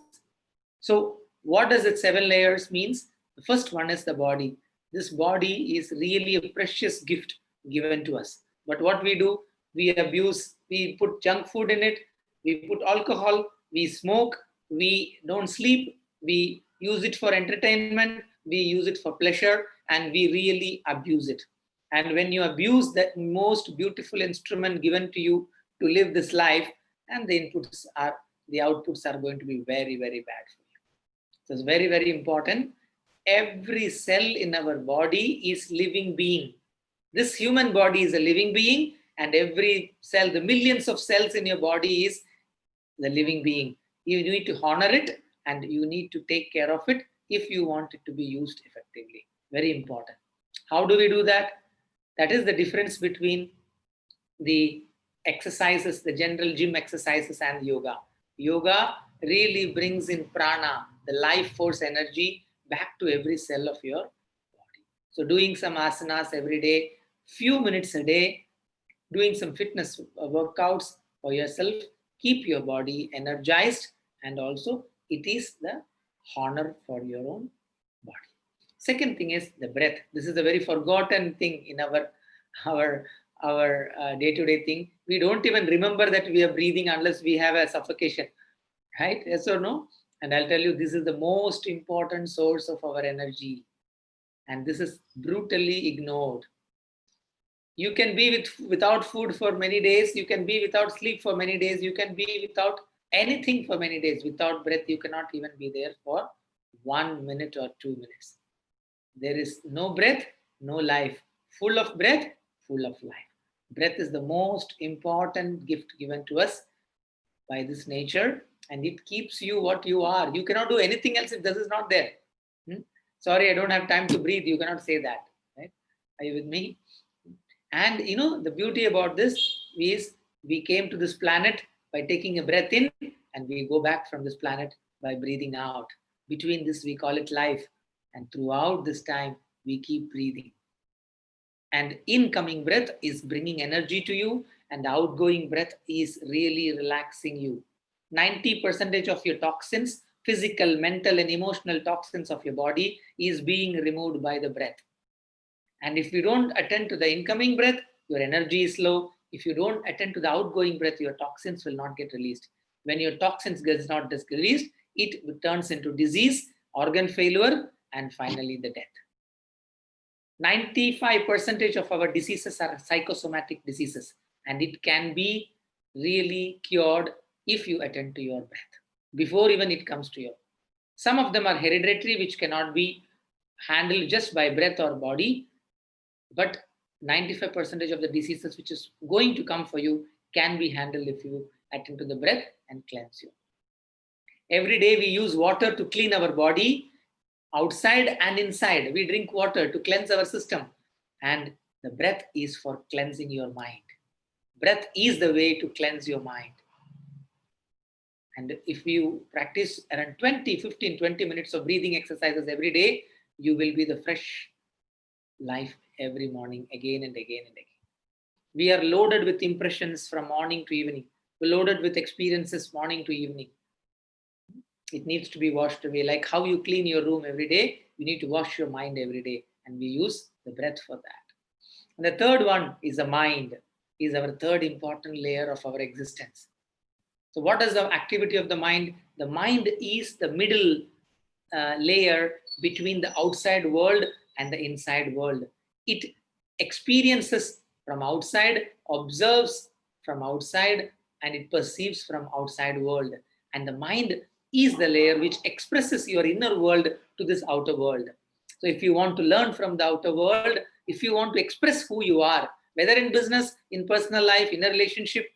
So what does it 7 layers means? The first one is the body. This body is really a precious gift given to us. But what we do, we abuse, we put junk food in it, we put alcohol, we smoke, we don't sleep, we use it for entertainment, we use it for pleasure, and we really abuse it. And when you abuse that most beautiful instrument given to you to live this life, and the outputs are going to be very, very bad for you. So it's very, very important. Every cell in our body is living being. This human body is a living being, and every cell, the millions of cells in your body is the living being. You need to honor it and you need to take care of it if you want it to be used effectively. Very important. How do we do that? That is the difference between the exercises, the general gym exercises and yoga. Yoga really brings in prana, the life force energy, back to every cell of your body. So doing some asanas every day, few minutes a day, doing some fitness workouts for yourself, keep your body energized, and also it is the honor for your own body. Second thing is the breath. This is a very forgotten thing in our day-to-day thing. We don't even remember that we are breathing unless we have a suffocation, right? Yes or no? And I'll tell you, this is the most important source of our energy. And this is brutally ignored. You can be without food for many days. You can be without sleep for many days. You can be without anything for many days. Without breath, you cannot even be there for 1 minute or 2 minutes. There is no breath, no life. Full of breath, full of life. Breath is the most important gift given to us by this nature, and it keeps you what you are. You cannot do anything else if this is not there. Sorry, I don't have time to breathe. You cannot say that, right? Are you with me? And you know, the beauty about this is we came to this planet by taking a breath in, and we go back from this planet by breathing out. Between this, we call it life. And throughout this time, we keep breathing. And incoming breath is bringing energy to you, and outgoing breath is really relaxing you. 90% of your toxins, physical, mental, and emotional toxins of your body is being removed by the breath. And if you don't attend to the incoming breath, your energy is low. If you don't attend to the outgoing breath, your toxins will not get released. When your toxins gets not released, it turns into disease, organ failure, and finally the death. 95% of our diseases are psychosomatic diseases, and it can be really cured if you attend to your breath before even it comes to you. Some of them are hereditary, which cannot be handled just by breath or body, but 95% of the diseases which is going to come for you can be handled if you attend to the breath and cleanse you. Every day we use water to clean our body, outside and inside. We drink water to cleanse our system, and the breath is for cleansing your mind. Breath is the way to cleanse your mind. And if you practice around 15, 20 minutes of breathing exercises every day, you will be the fresh life every morning, again and again and again. We are loaded with impressions from morning to evening. We're loaded with experiences morning to evening. It needs to be washed away. Like how you clean your room every day, you need to wash your mind every day. And we use the breath for that. And the third one is the mind, is our third important layer of our existence. So what is the activity of the mind? The mind is the middle layer between the outside world and the inside world. It experiences from outside, observes from outside, and it perceives from outside world. And the mind is the layer which expresses your inner world to this outer world. So if you want to learn from the outer world, if you want to express who you are, whether in business, in personal life, in a relationship,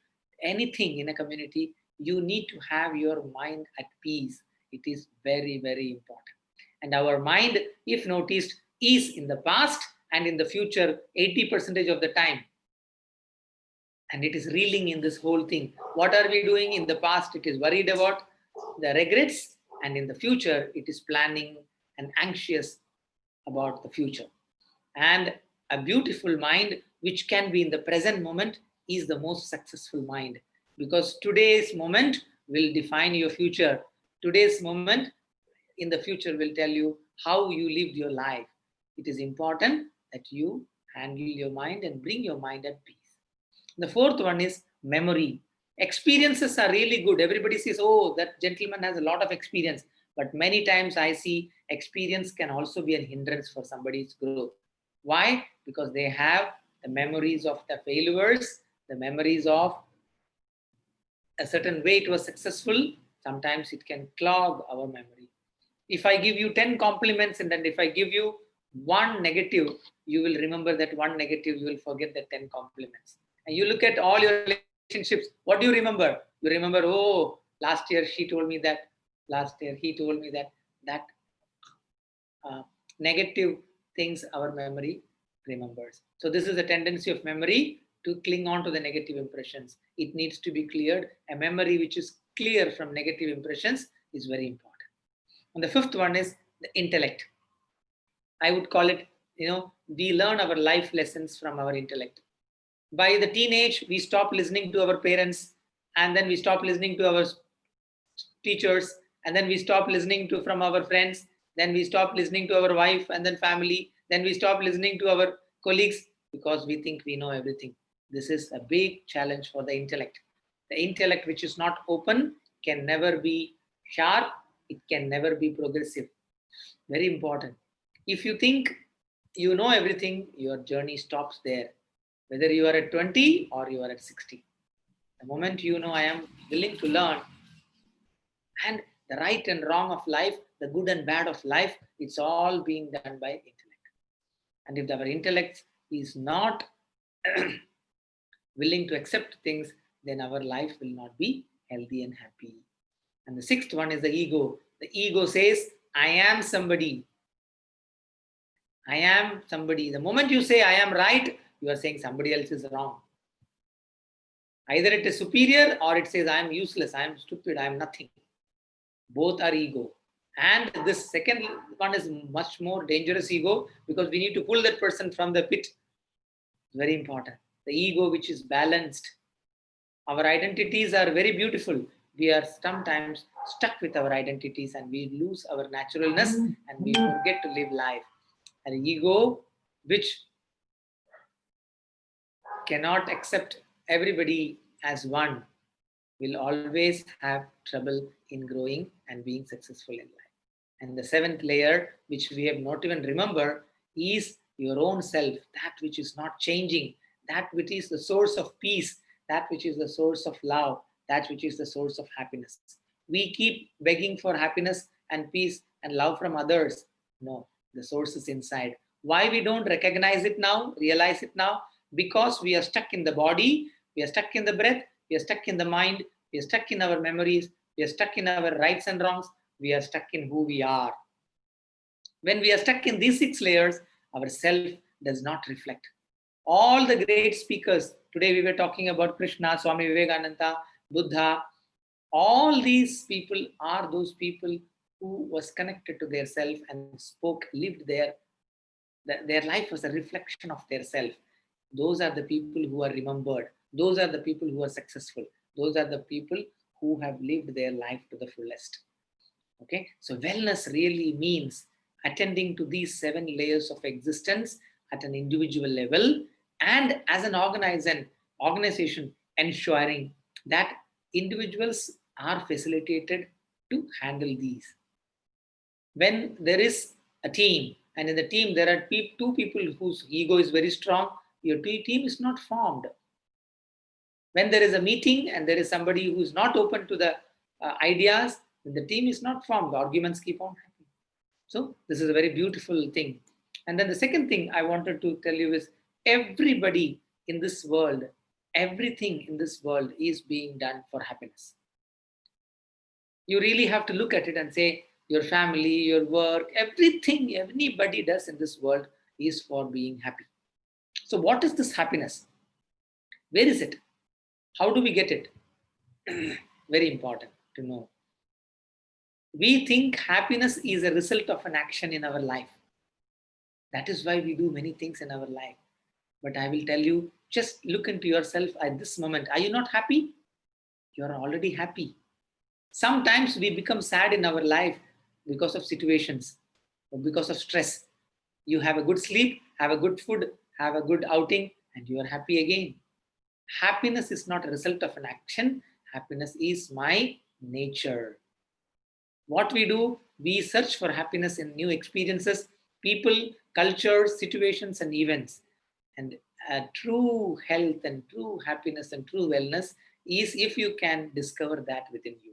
anything in a community, you need to have your mind at peace. It is very, very important. And our mind, if noticed, is in the past and in the future 80% of the time. And it is reeling in this whole thing. What are we doing in the past? It is worried about the regrets, and in the future, it is planning and anxious about the future. And a beautiful mind, which can be in the present moment, is the most successful mind, because today's moment will define your future. Today's moment in the future will tell you how you lived your life. It is important that you handle your mind and bring your mind at peace. The fourth one is memory. Experiences are really good. Everybody says, oh, that gentleman has a lot of experience. But many times I see experience can also be a hindrance for somebody's growth. Why? Because they have the memories of the failures, the memories of a certain way it was successful. Sometimes it can clog our memory. If I give you 10 compliments and then if I give you one negative, you will remember that one negative, you will forget the 10 compliments. And you look at all your relationships, what do you remember? You remember, oh, last year she told me that, last year he told me that, negative things our memory remembers. So this is a tendency of memory to cling on to the negative impressions. It needs to be cleared. A memory which is clear from negative impressions is very important. And the fifth one is the intellect. I would call it, we learn our life lessons from our intellect. By the teenage, we stop listening to our parents, and then we stop listening to our teachers, and then we stop listening to from our friends, then we stop listening to our wife and then family, then we stop listening to our colleagues because we think we know everything. This is a big challenge for the intellect. The intellect which is not open can never be sharp, it can never be progressive. Very important. If you think you know everything, your journey stops there. Whether you are at 20 or you are at 60. The moment you know I am willing to learn, and the right and wrong of life, the good and bad of life, it's all being done by intellect. And if our intellect is not willing to accept things, then our life will not be healthy and happy. And the sixth one is the ego. The ego says, I am somebody. I am somebody. The moment you say I am right, you are saying somebody else is wrong. Either it is superior or it says I am useless, I am stupid, I am nothing. Both are ego. And this second one is much more dangerous ego, because we need to pull that person from the pit. Very important. The ego which is balanced. Our identities are very beautiful. We are sometimes stuck with our identities and we lose our naturalness and we forget to live life. An ego which cannot accept everybody as one will always have trouble in growing and being successful in life. And the seventh layer, which we have not even remember, is your own self, that which is not changing, that which is the source of peace, that which is the source of love, that which is the source of happiness. We keep begging for happiness and peace and love from others. No, the source is inside. Why we don't recognize it now, realize it now? Because we are stuck in the body, we are stuck in the breath, we are stuck in the mind, we are stuck in our memories, we are stuck in our rights and wrongs, we are stuck in who we are. When we are stuck in these 6 layers, our self does not reflect. All the great speakers, today we were talking about Krishna, Swami Vivekananda, Buddha, all these people are those people who was connected to their self and spoke, lived their life was a reflection of their self. Those are the people who are remembered. Those are the people who are successful. Those are the people who have lived their life to the fullest. Okay, so wellness really means attending to these 7 layers of existence at an individual level, and as an organization ensuring that individuals are facilitated to handle these. When there is a team, and in the team there are 2 people whose ego is very strong, your team is not formed. When there is a meeting and there is somebody who is not open to the ideas, the team is not formed. The arguments keep on happening. So this is a very beautiful thing. And then the second thing I wanted to tell you is everybody in this world, everything in this world is being done for happiness. You really have to look at it and say, your family, your work, everything anybody does in this world is for being happy. So what is this happiness? Where is it? How do we get it? Very important to know. We think happiness is a result of an action in our life. That is why we do many things in our life. But I will tell you, just look into yourself at this moment. Are you not happy? You are already happy. Sometimes we become sad in our life because of situations or because of stress. You have a good sleep, have a good food, have a good outing, and you are happy again. Happiness is not a result of an action. Happiness is my nature. What we do, we search for happiness in new experiences, people, cultures, situations, and events. And true health and true happiness and true wellness is if you can discover that within you.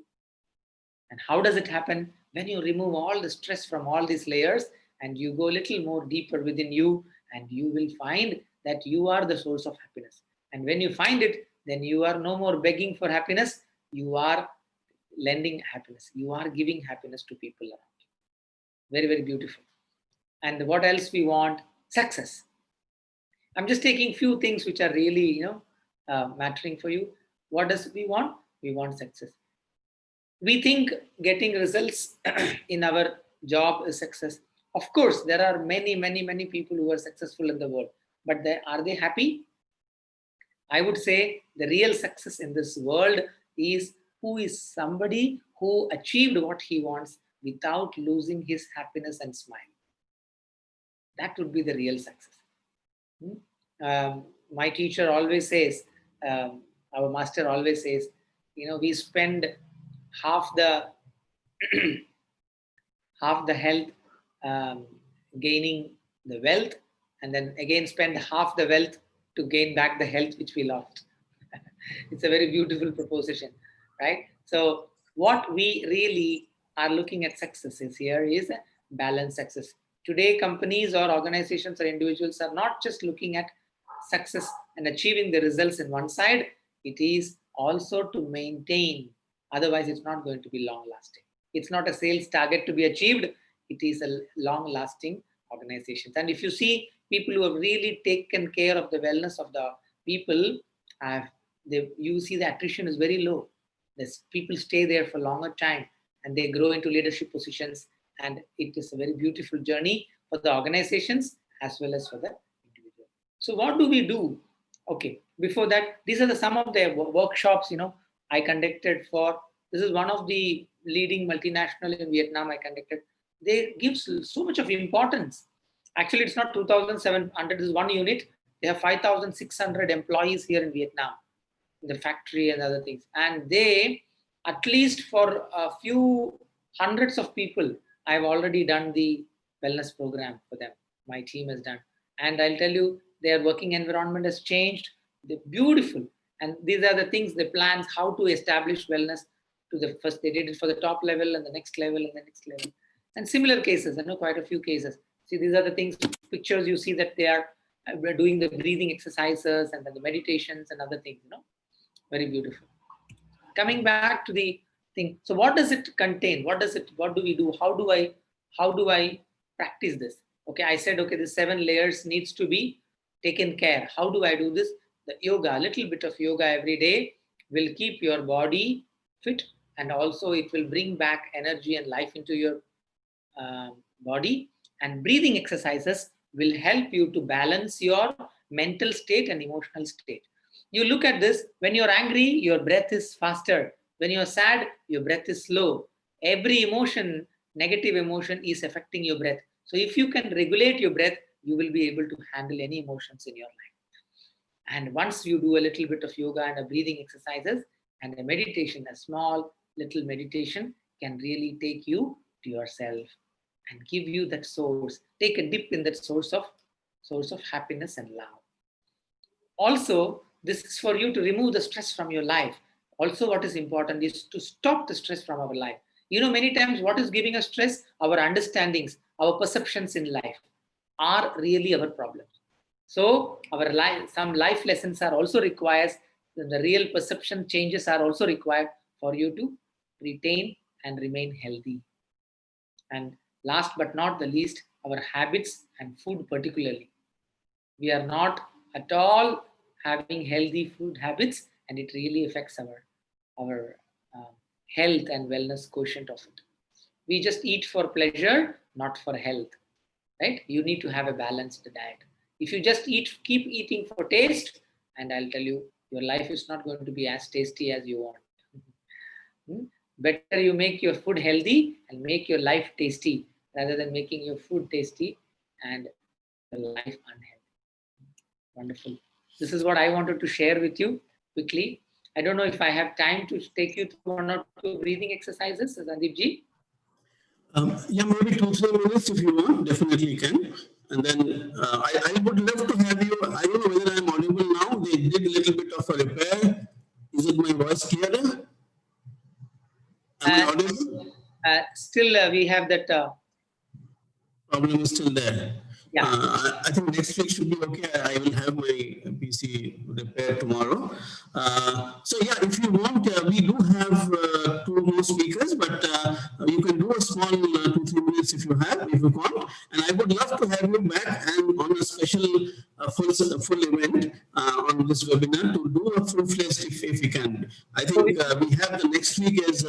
And how does it happen? When you remove all the stress from all these layers and you go a little more deeper within you, and you will find that you are the source of happiness. And when you find it, then you are no more begging for happiness. You are lending happiness. You are giving happiness to people around you. Very, very beautiful. And what else we want? Success. I'm just taking few things which are really, mattering for you. What does we want? We want success. We think getting results in our job is success. Of course, there are many, many, many people who are successful in the world, but are they happy? I would say the real success in this world is who is somebody who achieved what he wants without losing his happiness and smile. That would be the real success. My teacher always says, our master always says, we spend half the health gaining the wealth, and then again spend half the wealth to gain back the health which we lost. It's a very beautiful proposition, right? So what we really are looking at success is here is a balanced success. Today, companies or organizations or individuals are not just looking at success and achieving the results in one side. It is also to maintain. Otherwise, it's not going to be long lasting. It's not a sales target to be achieved. It is a long lasting organization. And if you see people who have really taken care of the wellness of the people, you see the attrition is very low. People stay there for longer time and they grow into leadership positions. And it is a very beautiful journey for the organizations as well as for the individual. So what do we do? Okay, before that, these are some of the workshops, I conducted for, this is one of the leading multinational in Vietnam I conducted. They give so much of importance. Actually, it's not 2,700, this is one unit. They have 5,600 employees here in Vietnam, in the factory and other things. And they, at least for a few hundreds of people, I've already done the wellness program for them. My team has done. And I'll tell you, their working environment has changed. They're beautiful. And these are the things, the plans, how to establish wellness to the first. They did it for the top level and the next level and the next level. And similar cases, I know quite a few cases. See, these are the things, pictures you see that they are doing the breathing exercises and then the meditations and other things, very beautiful. Coming back to the thing. So what does it contain? What do we do? How do I practice this? Okay, I said, okay, the 7 layers needs to be taken care. How do I do this? The yoga, a little bit of yoga every day will keep your body fit, and also it will bring back energy and life into your body. And breathing exercises will help you to balance your mental state and emotional state. You look at this, when you're angry, your breath is faster. When you're sad, your breath is slow. Every emotion, negative emotion, is affecting your breath. So if you can regulate your breath, you will be able to handle any emotions in your life. And once you do a little bit of yoga and a breathing exercises and a meditation, a small little meditation can really take you to yourself and give you that source. Take a dip in that source of happiness and love. Also, this is for you to remove the stress from your life. Also, what is important is to stop the stress from our life. Many times what is giving us stress? Our understandings, our perceptions in life are really our problems. So some life lessons are also required. The real perception changes are also required for you to retain and remain healthy. And last but not the least, our habits and food particularly. We are not at all having healthy food habits, and it really affects our health and wellness quotient of it. We just eat for pleasure, not for health, right? You need to have a balanced diet. If you just keep eating for taste, and I'll tell you, your life is not going to be as tasty as you want. Better you make your food healthy and make your life tasty rather than making your food tasty and your life unhealthy. Wonderful. This is what I wanted to share with you quickly. I don't know if I have time to take you through 1 or 2 breathing exercises, Sandeep Ji. Yeah, maybe 2-3 minutes if you want, definitely can. And then I would love to have you, I don't know whether I'm audible now. They did a little bit of a repair. Is it my voice clearer? Am I audible? Still, we have that. Problem is still there. Yeah. I think next week should be okay. I will have my PC repaired tomorrow. So yeah, if you want, we do have 2 more speakers, but you can do a small 2-3 minutes if you want. And I would love to have you back and on a special full event on this webinar to do a full-fledged if you can. I think we have the next week as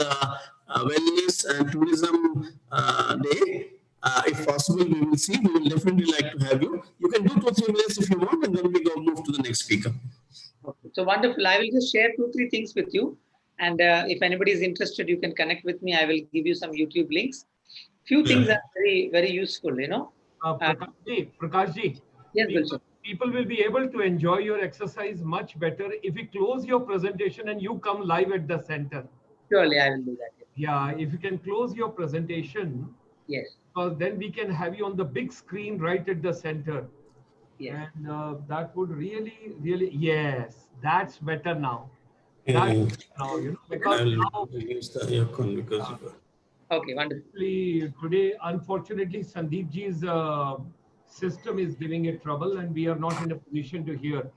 Wellness and Tourism Day. If possible, we will see. We will definitely like to have you. You can do 2-3 minutes if you want, and then we go move to the next speaker. Okay. So wonderful. I will just share 2-3 things with you. And if anybody is interested, you can connect with me. I will give you some YouTube links. Few things are very, very useful, you know. Prakash Ji, yes, Gulshan. People will be able to enjoy your exercise much better if you close your presentation and you come live at the center. Surely, I will do that. Yeah, if you can close your presentation. Yes. Because then we can have you on the big screen right at the center. Yes. And that would really, yes, that's better now. Yeah. Now, you know, because now, use the aircon because okay, wonderful. Today, unfortunately, Sandeep Ji's system is giving it trouble, and we are not in a position to hear.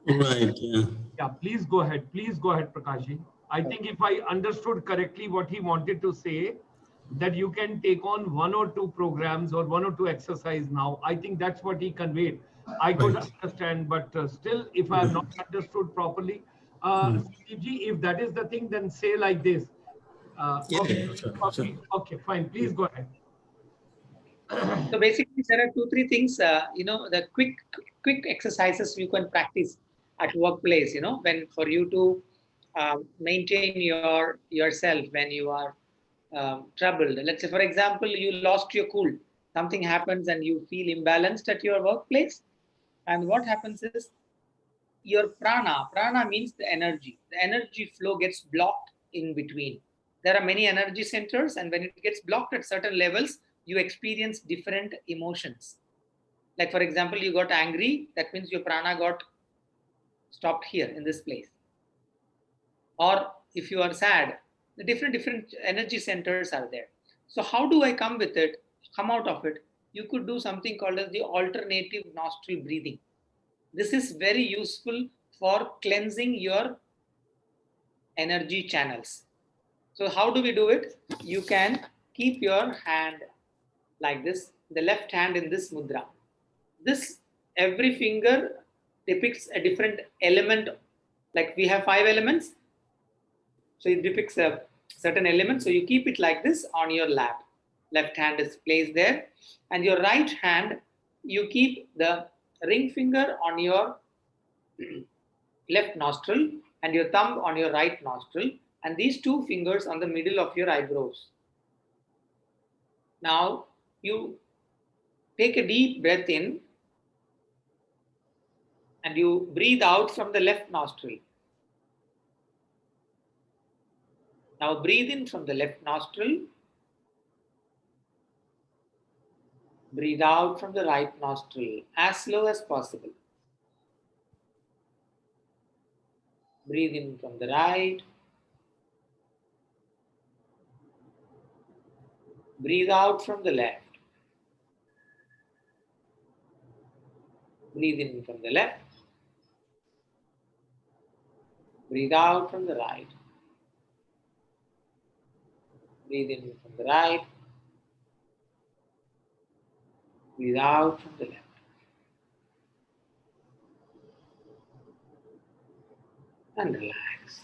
Right. Yeah. Yeah. Please go ahead. Please go ahead, Prakash Ji. I think if I understood correctly what he wanted to say, that you can take on 1 or 2 programs or 1 or 2 exercise now. I think that's what he conveyed. I could understand, but still, if I have not understood properly, Sandeep Ji, if that is the thing, then say like this. Okay, fine. Please go ahead. So basically, there are 2-3 things. You know, the quick exercises you can practice at workplace. You know, when for you to maintain yourself when you are troubled. Let's say, for example, you lost your cool. Something happens and you feel imbalanced at your workplace. And what happens is your prana means the energy flow gets blocked in between. There are many energy centers, and when it gets blocked at certain levels, you experience different emotions. Like, for example, you got angry, that means your prana got stopped here in this place. Or if you are sad, the different energy centers are there. So how do I come out of it? You could do something called as the alternative nostril breathing. This is very useful for cleansing your energy channels. So how do we do it? You can keep your hand like this, the left hand in this mudra. This, every finger depicts a different element. Like we have 5 elements. So it depicts a certain element. So you keep it like this on your lap. Left hand is placed there. And your right hand, you keep the ring finger on your left nostril and your thumb on your right nostril. And these 2 fingers on the middle of your eyebrows. Now you take a deep breath in and you breathe out from the left nostril. Now breathe in from the left nostril. Breathe out from the right nostril as slow as possible. Breathe in from the right. Breathe out from the left. Breathe in from the left. Breathe out from the right. Breathe in from the right. Breathe out from the left. And relax.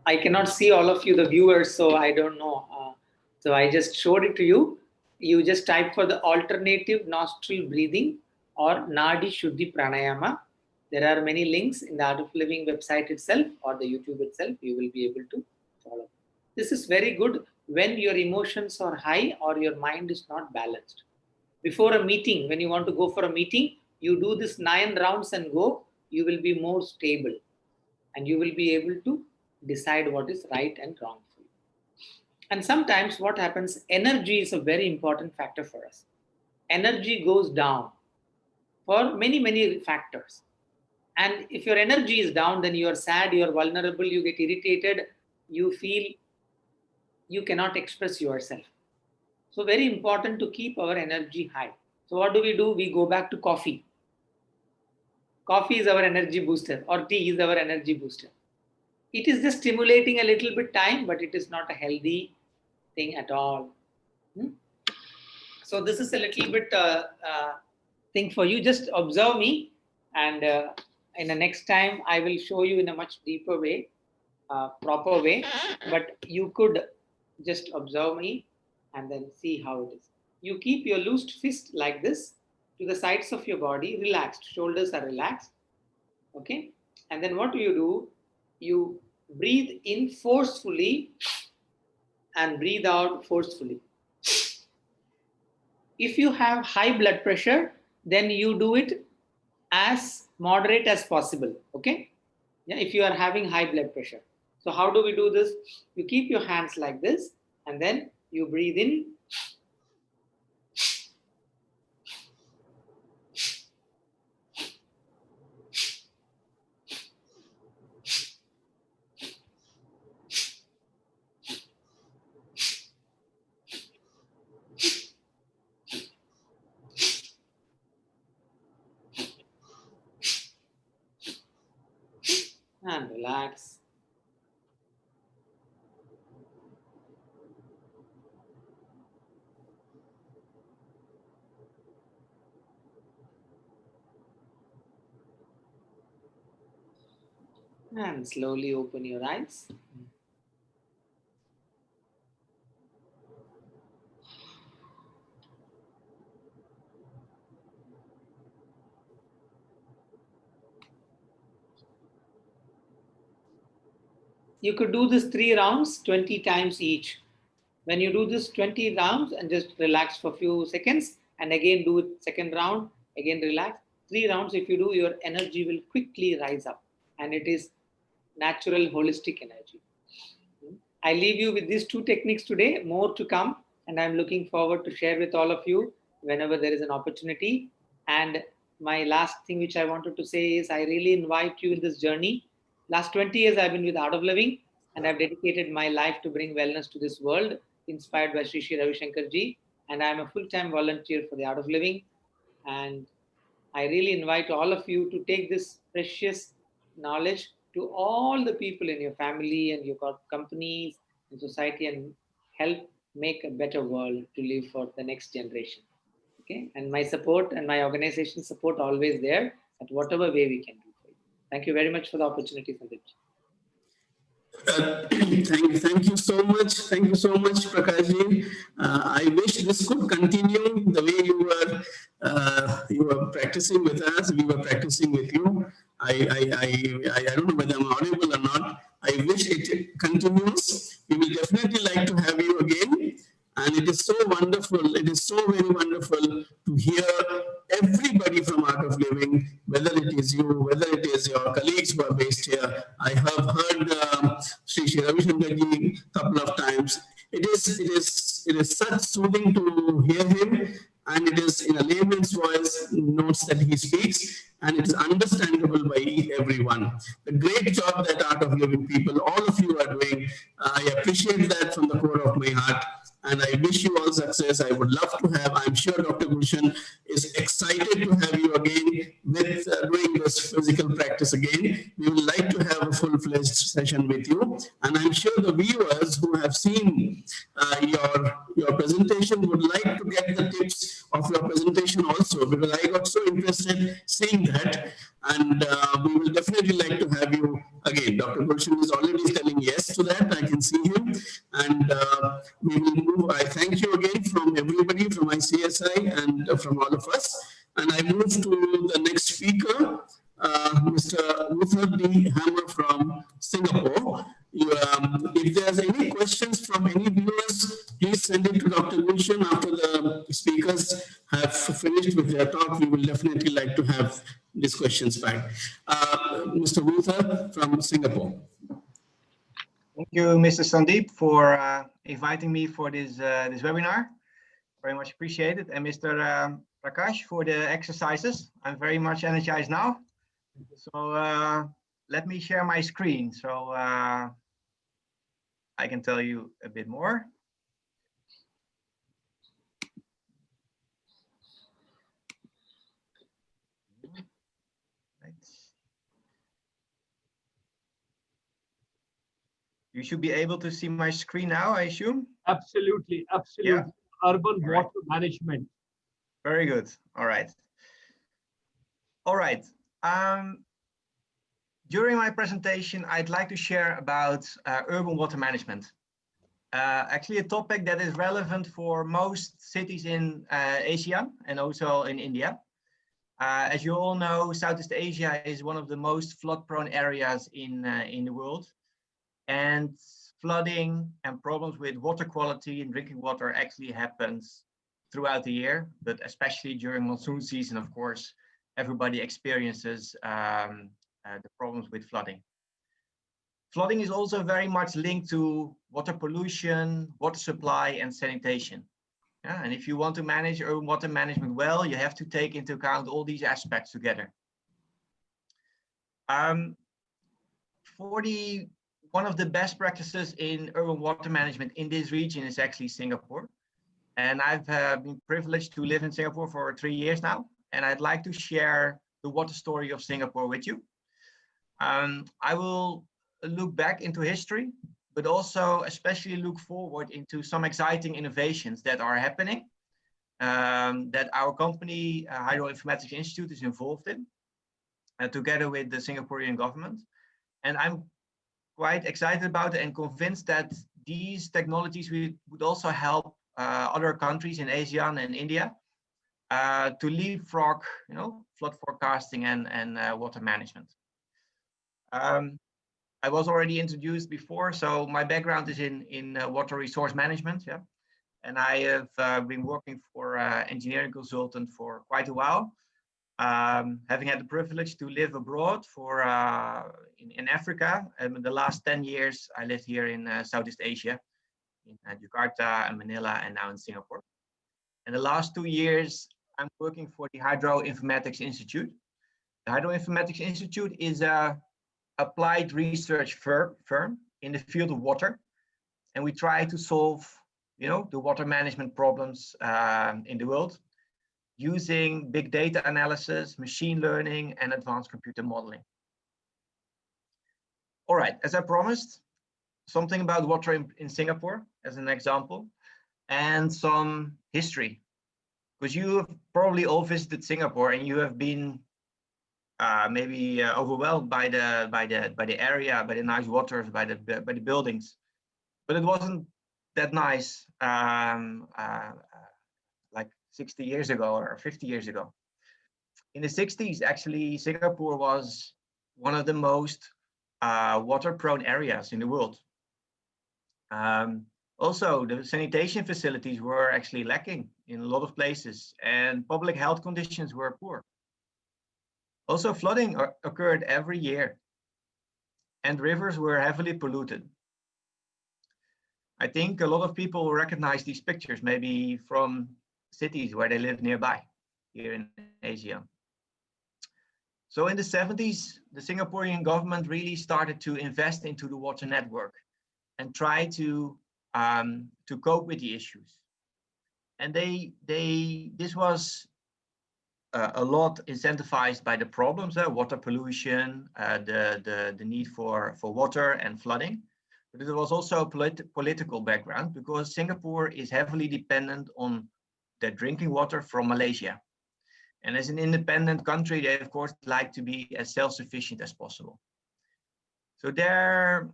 I cannot see all of you, the viewers, so I don't know. So I just showed it to you. You just type for the alternative nostril breathing or Nadi Shuddhi Pranayama. There are many links in the Art of Living website itself or the YouTube itself. You will be able to follow. This is very good when your emotions are high or your mind is not balanced. Before a meeting, when you want to go for a meeting, you do this 9 rounds and go, you will be more stable and you will be able to decide what is right and wrong for you. And sometimes what happens, energy is a very important factor for us. Energy goes down for many, many factors. And if your energy is down, then you are sad, you are vulnerable, you get irritated, you feel you cannot express yourself. So very important to keep our energy high. So what do? We go back to coffee. Coffee is our energy booster, or tea is our energy booster. It is just stimulating a little bit time, but it is not a healthy thing at all. So this is a little bit thing for you. Just observe me, and in the next time I will show you in a much deeper way, proper way. But you could just observe me and then see how it is. You keep your loosed fist like this to the sides of your body, relaxed. Shoulders are relaxed. Okay, and then what do? You breathe in forcefully and breathe out forcefully. If you have high blood pressure, then you do it as moderate as possible. Okay, yeah, if you are having high blood pressure. So how do we do this? You keep your hands like this and then you breathe in and relax. And slowly open your eyes. You could do this 3 rounds, 20 times each. When you do this 20 rounds and just relax for a few seconds and again do it second round, again relax. 3 rounds, if you do, your energy will quickly rise up and it is natural holistic energy. I leave you with these 2 techniques today, more to come, and I'm looking forward to share with all of you whenever there is an opportunity. And my last thing which I wanted to say is I really invite you in this journey. Last 20 years I've been with Art of Living and I've dedicated my life to bring wellness to this world, inspired by Sri Sri Ravi Shankar Ji, and I'm a full-time volunteer for the Art of Living. And I really invite all of you to take this precious knowledge to all the people in your family and your companies and society and help make a better world to live for the next generation. Okay, and my support and my organization support always there at whatever way we can do for you. Thank you very much for the opportunity, Sandeep. Thank you so much. Thank you so much, Prakash Ji. I wish this could continue the way you were practicing with us. We were practicing with you. I don't know whether I'm audible or not. I wish it continues. We will definitely like to have you again. And it is so wonderful. It is so very wonderful to hear everybody from Art of Living, whether it is you, whether it is your colleagues who are based here. I have heard Sri Sri Ravi Shankar Ji a couple of times. It is such soothing to hear him, and it is in a layman's voice notes that he speaks, and it is understandable by everyone. The great job that Art of Living people, all of you are doing, I appreciate that from the core of my heart. and I wish you all success. I would love to have, I'm sure Dr. Gulshan is excited to have you again with doing this physical practice again. We would like to have a full-fledged session with you, and I'm sure the viewers who have seen your presentation would like to get the tips of your presentation also, because I got so interested seeing that, and we will definitely like to have you again. Dr. Gulshan is already telling yes to that. I can see him, and we will move. I thank you again from everybody, from ICSI and from all of us. And I move to the next speaker, Mr. Luther D. Hammer from Singapore. If there's any questions from any viewers, please send it to Dr. Gulshan. After the speakers have finished with their talk, we will definitely like to have these questions back. Mr. Luther from Singapore. Thank you, Mr. Sandeep, for inviting me for this this webinar. Very much appreciated. And Mr. Prakash for the exercises. I'm very much energized now. So let me share my screen so I can tell you a bit more. You should be able to see my screen now, I assume? Absolutely, absolutely. Yeah. Urban water management. Very good. All right. All right. During my presentation, I'd like to share about urban water management. Actually, a topic that is relevant for most cities in ASEAN and also in India. As you all know, Southeast Asia is one of the most flood-prone areas in the world. And flooding and problems with water quality and drinking water actually happens throughout the year, but especially during monsoon season, of course, everybody experiences the problems with flooding. Flooding is also very much linked to water pollution, water supply, and sanitation. Yeah, and if you want to manage urban water management well, you have to take into account all these aspects together. One of the best practices in urban water management in this region is actually Singapore. And I've been privileged to live in Singapore for 3 years now. And I'd like to share the water story of Singapore with you. I will look back into history, but also especially look forward into some exciting innovations that are happening, that our company, Hydroinformatics Institute, is involved in, together with the Singaporean government. And I'm quite excited about it and convinced that these technologies would also help other countries in ASEAN and India to leapfrog, flood forecasting and water management. I was already introduced before, so my background is in water resource management, yeah, and I have been working for engineering consultant for quite a while. Having had the privilege to live abroad for in Africa, and in the last 10 years I lived here in Southeast Asia, in Jakarta and Manila, and now in Singapore. And the last 2 years I'm working for the Hydroinformatics Institute. The Hydroinformatics Institute is a applied research firm in the field of water, and we try to solve, the water management problems in the world, using big data analysis, machine learning, and advanced computer modeling. All right, as I promised, something about water in Singapore as an example, and some history, because you have probably all visited Singapore and you have been maybe overwhelmed by the area, by the nice waters, by the buildings, but it wasn't that nice like 60 years ago or 50 years ago. In the 60s, actually, Singapore was one of the most water-prone areas in the world. Also, the sanitation facilities were actually lacking in a lot of places, and public health conditions were poor. Also, flooding occurred every year, and rivers were heavily polluted. I think a lot of people recognize these pictures, maybe from cities where they live nearby here in Asia. So in the 70s, the Singaporean government really started to invest into the water network and try to to cope with the issues. And this was a lot incentivized by the problems, water pollution, the need for water and flooding. But it was also a political background, because Singapore is heavily dependent on the drinking water from Malaysia. And as an independent country, they of course like to be as self-sufficient as possible. So the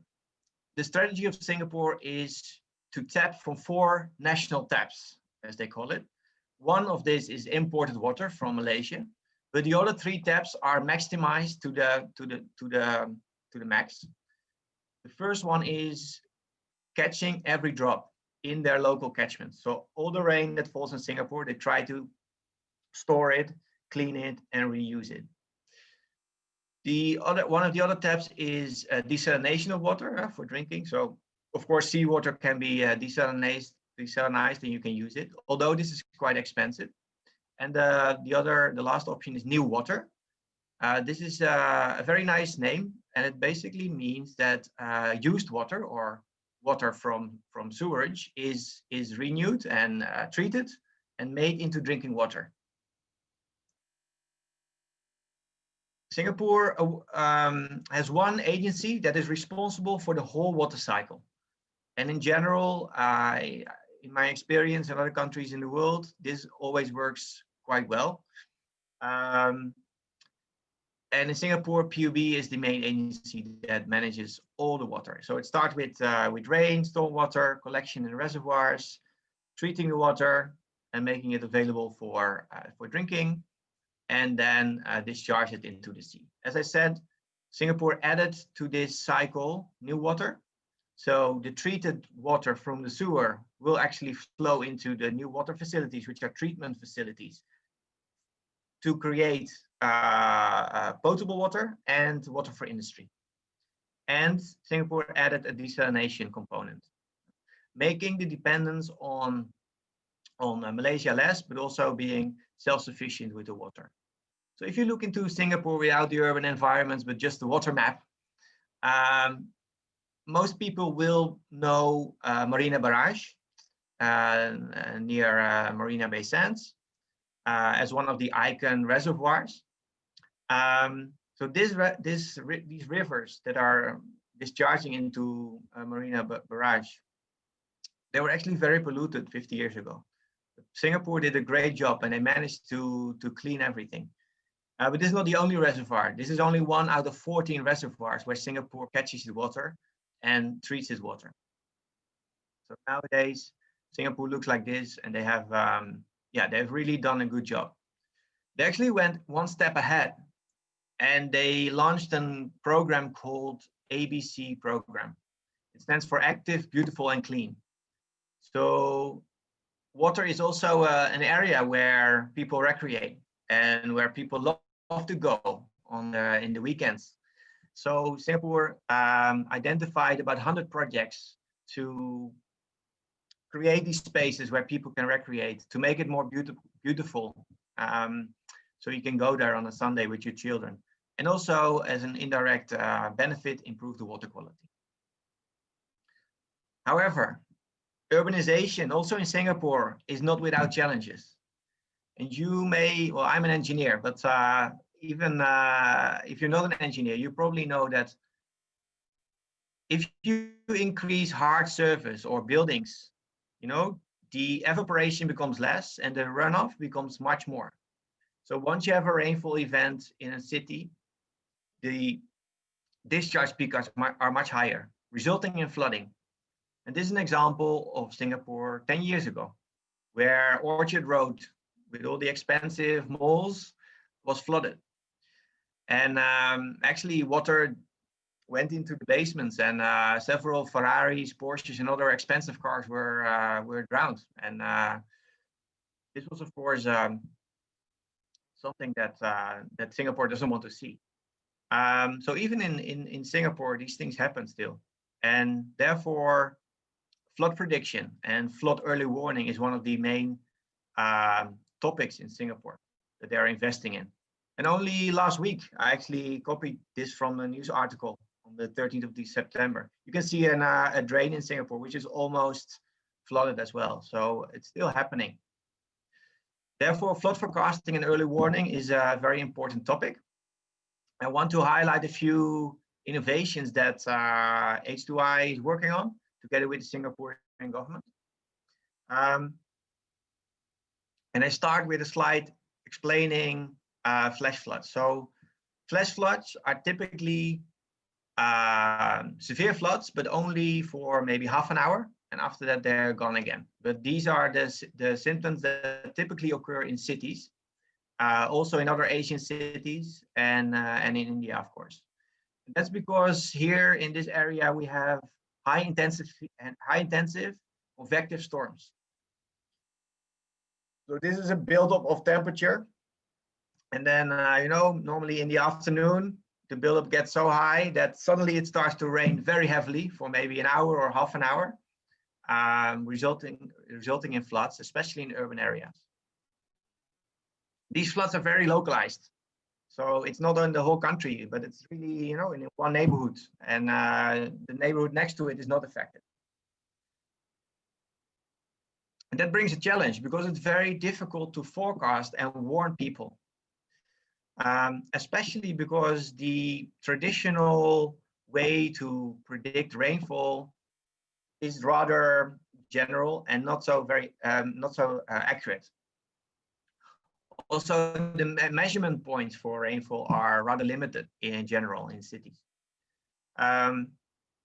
strategy of Singapore is to tap from 4 national taps, as they call it. One of these is imported water from Malaysia, but the other 3 taps are maximized to the max. The first one is catching every drop in their local catchment. So all the rain that falls in Singapore, they try to store it, clean it, and reuse it. One of the other taps is desalination of water for drinking. So of course, seawater can be desalinized and you can use it, although this is quite expensive. And the last option is new water. This is a very nice name, and it basically means that used water or water from sewage is renewed and treated and made into drinking water. Singapore has one agency that is responsible for the whole water cycle. And in general, in my experience in other countries in the world, this always works quite well. And in Singapore, PUB is the main agency that manages all the water. So it starts with rain, stormwater, collection in reservoirs, treating the water and making it available for drinking, and then discharge it into the sea. As I said, Singapore added to this cycle new water. So the treated water from the sewer will actually flow into the new water facilities, which are treatment facilities, to create potable water and water for industry. And Singapore added a desalination component, making the dependence on Malaysia less, but also being self-sufficient with the water. So if you look into Singapore without the urban environments, but just the water map, most people will know Marina Barrage near Marina Bay Sands as one of the icon reservoirs. So these rivers that are discharging into Marina Barrage, they were actually very polluted 50 years ago. Singapore did a great job and they managed to clean everything. But this is not the only reservoir. This is only 1 out of 14 reservoirs where Singapore catches the water and treats its water. So nowadays, Singapore looks like this, and they have, they've really done a good job. They actually went 1 step ahead, and they launched a program called AIBC program. It stands for Active, Beautiful, and Clean. So water is also an area where people recreate and where people love to go in the weekends. So Singapore identified about 100 projects to create these spaces where people can recreate, to make it more beautiful. So you can go there on a Sunday with your children. And also as an indirect benefit, improve the water quality. However, urbanization also in Singapore is not without challenges. And you may, well, I'm an engineer, but even if you're not an engineer, you probably know that if you increase hard surface or buildings, you know, the evaporation becomes less and the runoff becomes much more. So once you have a rainfall event in a city, the discharge peaks are much higher, resulting in flooding. And this is an example of Singapore 10 years ago, where Orchard Road, with all the expensive malls, was flooded. And actually water went into the basements, and several Ferraris, Porsches, and other expensive cars were drowned. And this was, of course, something that Singapore doesn't want to see. So even in Singapore, these things happen still. And therefore, flood prediction and flood early warning is one of the main topics in Singapore that they're investing in. And only last week, I actually copied this from a news article on the 13th of September. You can see a drain in Singapore, which is almost flooded as well. So it's still happening. Therefore, flood forecasting and early warning is a very important topic. I want to highlight a few innovations that H2I is working on together with the Singaporean government. And I start with a slide explaining flash floods. So flash floods are typically severe floods, but only for maybe half an hour. And after that, they're gone again. But these are the symptoms that typically occur in cities, also in other Asian cities and in India, of course. And that's because here in this area, we have high intensive convective storms. So this is a buildup of temperature. And then, normally in the afternoon, the buildup gets so high that suddenly it starts to rain very heavily for maybe an hour or half an hour, resulting in floods, especially in urban areas. These floods are very localized. So it's not in the whole country, but it's really, in one neighborhood, and the neighborhood next to it is not affected. And that brings a challenge because it's very difficult to forecast and warn people, especially because the traditional way to predict rainfall is rather general and not so accurate. Also, the measurement points for rainfall are rather limited in general in cities. And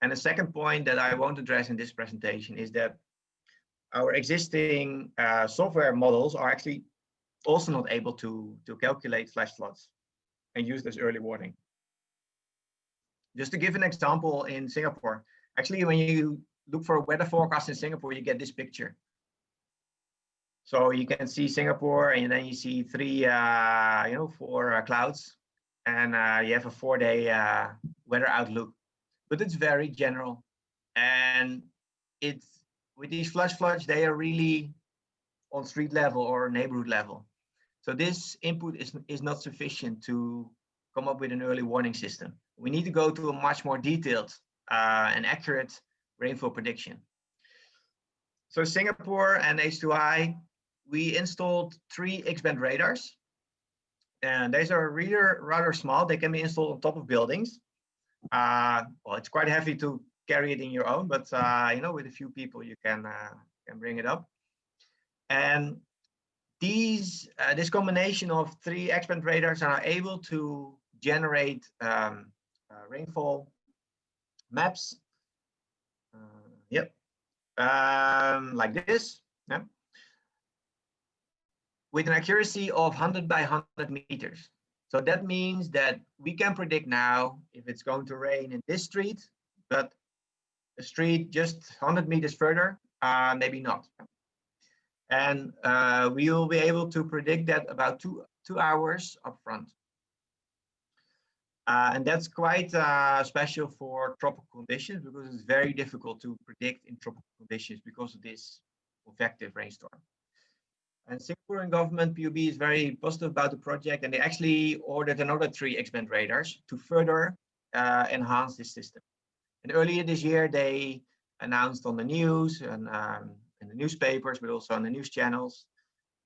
the second point that I won't address in this presentation is that our existing software models are actually also not able to calculate flash floods and use this early warning. Just to give an example, in Singapore, actually, when you look for a weather forecast in Singapore, you get this picture. So you can see Singapore, and then you see four clouds, and you have a 4-day weather outlook. But it's very general, and it's with these flash floods, they are really on street level or neighborhood level. So this input is not sufficient to come up with an early warning system. We need to go to a much more detailed and accurate rainfall prediction. So Singapore and H2I, we installed 3 X-band radars. And these are rather small. They can be installed on top of buildings. Well, it's quite heavy to carry it in your own, but with a few people you can bring it up. And this combination of 3 X-band radars are able to generate rainfall maps. Like this, with an accuracy of 100 by 100 meters. So that means that we can predict now if it's going to rain in this street, but a street just 100 meters further, maybe not. And we will be able to predict that about two hours up front. And that's quite special for tropical conditions because it's very difficult to predict in tropical conditions because of this convective rainstorm. And Singaporean government PUB is very positive about the project, and they actually ordered another 3 X-band radars to further enhance this system. And earlier this year, they announced on the news and in the newspapers, but also on the news channels,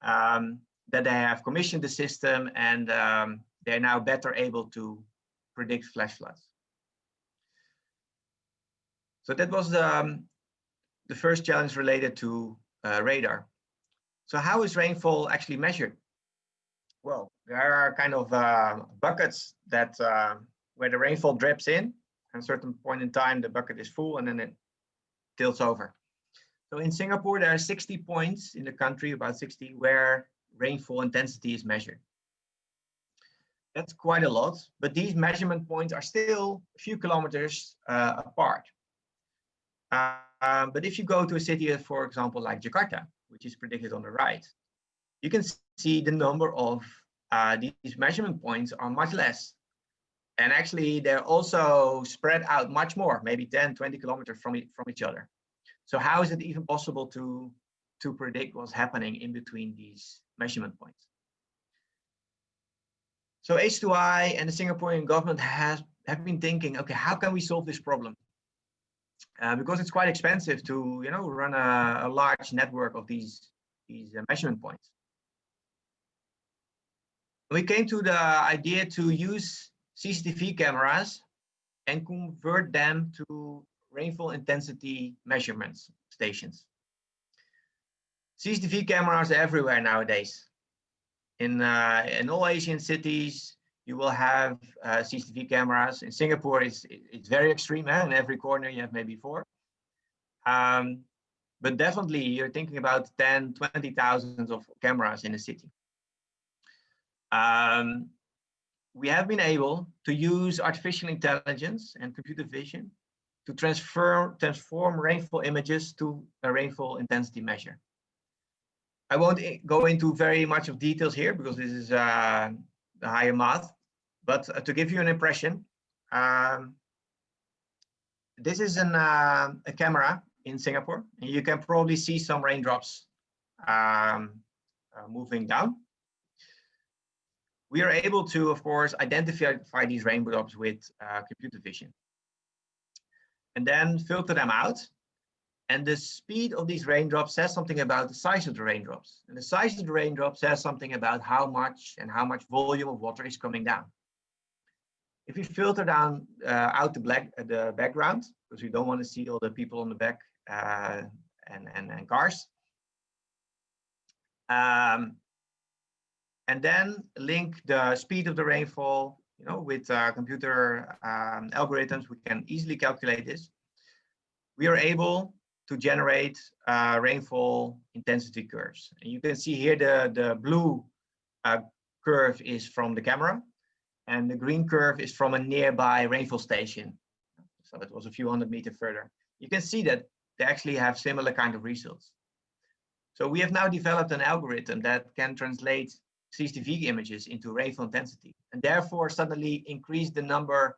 that they have commissioned the system, and they're now better able to predict flash floods. So that was the first challenge related to radar. So how is rainfall actually measured? Well, there are kind of buckets that where the rainfall drips in. At a certain point in time, the bucket is full and then it tilts over. So in Singapore, there are 60 points in the country, about 60, where rainfall intensity is measured. That's quite a lot, but these measurement points are still a few kilometers apart. But if you go to a city, for example, like Jakarta, which is predicted on the right, you can see the number of these measurement points are much less. And actually, they're also spread out much more, maybe 10, 20 kilometers from each other. So how is it even possible to predict what's happening in between these measurement points? So H2I and the Singaporean government has have been thinking, okay, how can we solve this problem? Because it's quite expensive to, run a large network of these measurement points. We came to the idea to use CCTV cameras and convert them to rainfall intensity measurements stations. CCTV cameras are everywhere nowadays. In all Asian cities, you will have CCTV cameras. In Singapore, it's very extreme. In every corner, you have maybe 4. But definitely, you're thinking about 10, 20,000 of cameras in a city. We have been able to use artificial intelligence and computer vision to transform rainfall images to a rainfall intensity measure. I won't go into very much of details here because this is the higher math, but to give you an impression, this is a camera in Singapore, and you can probably see some raindrops moving down. We are able to, of course, identify these raindrops with computer vision and then filter them out. And the speed of these raindrops says something about the size of the raindrops. And the size of the raindrop says something about how much volume of water is coming down. If you filter down out the background, because we don't want to see all the people on the back and cars, and then link the speed of the rainfall, with computer algorithms, we can easily calculate this. We are able to generate rainfall intensity curves. And you can see here the blue curve is from the camera, and the green curve is from a nearby rainfall station. So it was a few hundred meters further. You can see that they actually have similar kind of results. So we have now developed an algorithm that can translate CCTV images into rainfall intensity, and therefore suddenly increase the number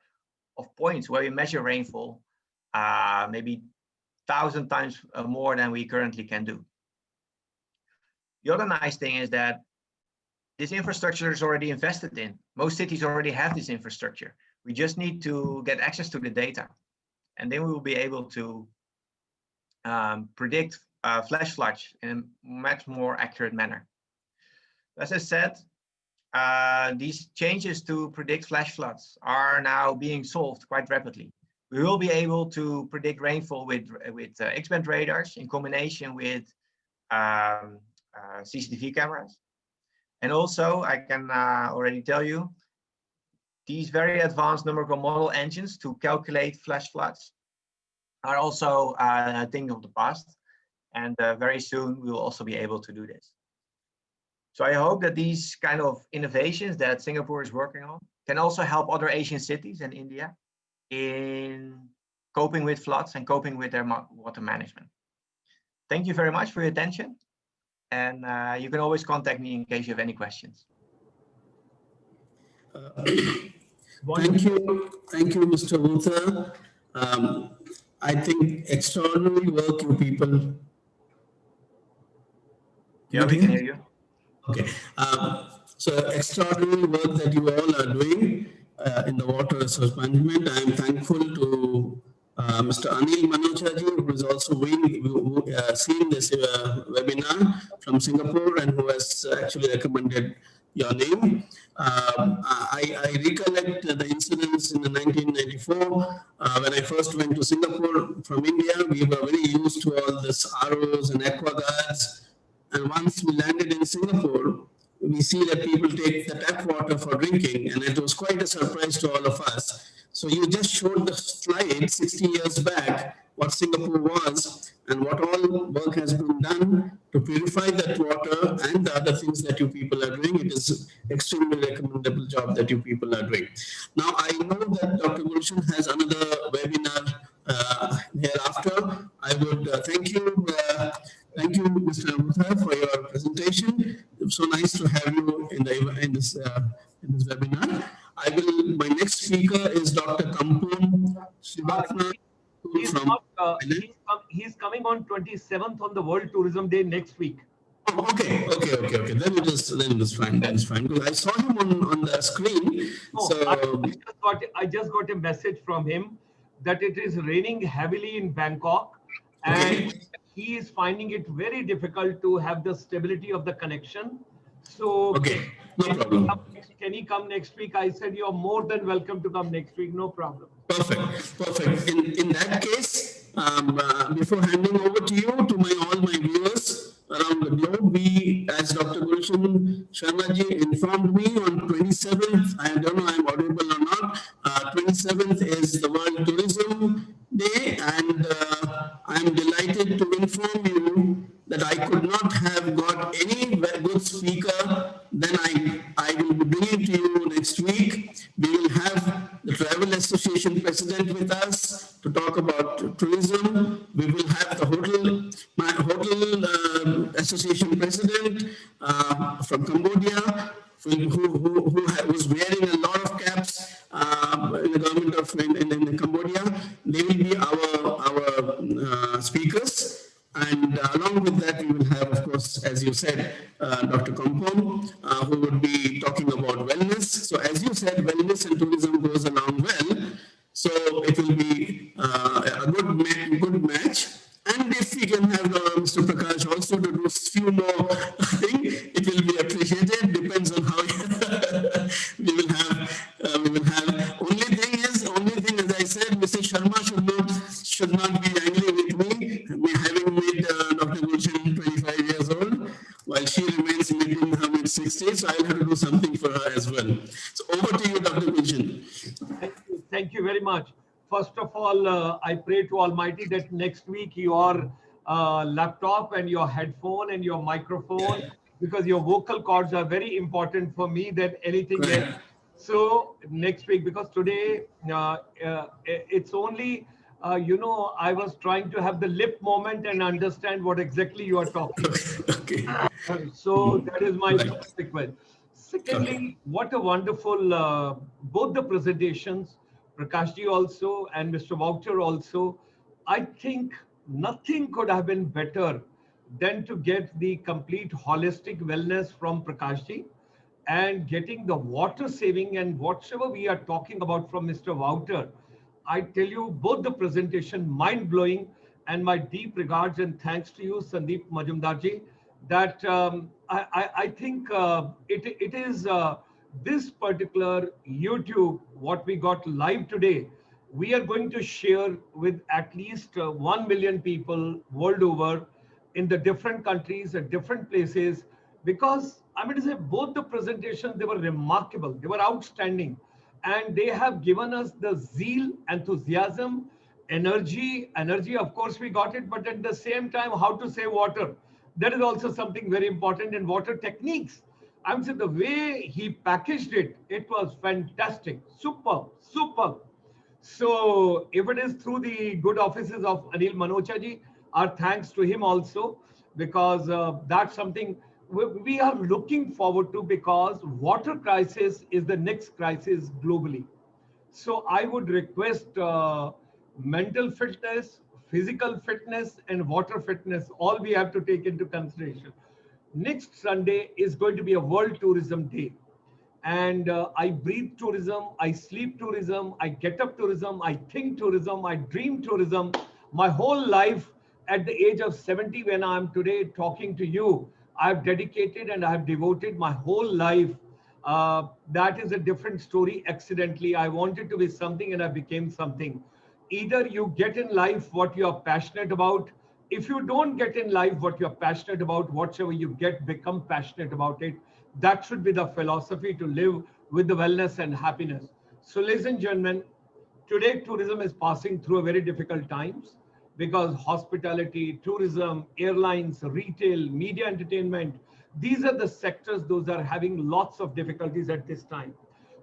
of points where we measure rainfall, maybe 1,000 times more than we currently can do. The other nice thing is that this infrastructure is already invested in. Most cities already have this infrastructure. We just need to get access to the data, and then we will be able to predict flash floods in a much more accurate manner. As I said, these changes to predict flash floods are now being solved quite rapidly. We will be able to predict rainfall with X-band radars in combination with CCTV cameras. And also, I can already tell you, these very advanced numerical model engines to calculate flash floods are also a thing of the past. And very soon, we will also be able to do this. So I hope that these kind of innovations that Singapore is working on can also help other Asian cities and India in coping with floods and coping with their water management. Thank you very much for your attention. And you can always contact me in case you have any questions. Thank you, Mr. Wutha. I think extraordinary work you people. Yeah, we can hear you. Okay. So extraordinary work that you all are doing in the water resource management. I am thankful to Mr. Anil Manocha Ji, who is also seeing this webinar from Singapore and who has actually recommended your name. I recollect the incidents in the 1994 when I first went to Singapore from India. We were very used to all this ROs and aquaguards. And once we landed in Singapore, we see that people take the tap water for drinking, and it was quite a surprise to all of us. So you just showed the slide 60 years back, what Singapore was, and what all work has been done to purify that water and the other things that you people are doing. It is extremely recommendable job that you people are doing. Now, I know that Dr. Gulshan has another webinar hereafter. I would thank you. Thank you, Mr. Wutha, for your presentation. It's so nice to have you in this webinar. My next speaker is Dr. Kampun Shivatna. He's coming on 27th on the World Tourism Day next week. Oh, okay. Then it is fine. Then it's fine. Because I saw him on the screen. No, So I just got a message from him that it is raining heavily in Bangkok, okay. and he is finding it very difficult to have the stability of the connection. So Okay, no problem. can he come next week? I said, you're more than welcome to come next week. No problem. Perfect. In that case, before handing over to you, to all my viewers around the globe, we, as Dr. Gulshan Sharma Ji informed me on 27th, I don't know I'm audible or not, 27th is the World Tourism Day, and I'm delighted to inform you that I could not have got any good speaker than I will be bringing to you next week. We will have the Travel Association President with us to talk about tourism. We will have the Hotel Association President from Cambodia, who's wearing a lot of caps in the government of in Cambodia. They will be our speakers. And along with that, we will have, of course, as you said, Dr. Kompong, who would be talking about wellness. So as you said, wellness and tourism goes along well. So it will be a good match. And if we can have Mr. Prakash also to do a few more things, it will be appreciated. Depends on how we will have. Only thing, as I said, Mr. Sharma should not be angry with me having made Dr. Gulshan 25 years old, while she remains in her mid-60s. So I'll have to do something for her as well. So over to you, Dr. Gulshan. Thank you very much. First of all, I pray to Almighty that next week your laptop and your headphone and your microphone, because your vocal cords are very important for me than anything else. So next week, because today it's only, I was trying to have the lip moment and understand what exactly you are talking. Okay. So that is my first request. Secondly, what a wonderful, both the presentations, Prakash Ji also and Mr. Voucher also. I think nothing could have been better than to get the complete holistic wellness from Prakash Ji, and getting the water saving and whatever we are talking about from Mr. Voucher. I tell you, both the presentation mind-blowing, and my deep regards and thanks to you, Sandeep Majumdar Ji, that I think it is this particular YouTube, what we got live today, we are going to share with at least 1 million people world over in the different countries at different places, because I mean to say both the presentations, they were remarkable, they were outstanding, and they have given us the zeal, enthusiasm, energy, of course we got it, but at the same time, how to save water. That is also something very important, in water techniques. I'm saying the way he packaged it, it was fantastic, superb. So if it is through the good offices of Anil Manocha Ji, our thanks to him also, because that's something we are looking forward to, because water crisis is the next crisis globally. So I would request mental fitness, physical fitness, and water fitness, all we have to take into consideration. Next Sunday is going to be a World Tourism Day. And I breathe tourism, I sleep tourism, I get up tourism, I think tourism, I dream tourism. My whole life at the age of 70, when I'm today talking to you, I've dedicated and I've devoted my whole life. That is a different story. Accidentally, I wanted to be something and I became something. Either you get in life what you're passionate about. If you don't get in life what you're passionate about, whatever you get, become passionate about it. That should be the philosophy to live with the wellness and happiness. So ladies and gentlemen, today tourism is passing through a very difficult times, because hospitality, tourism, airlines, retail, media entertainment, these are the sectors, those are having lots of difficulties at this time.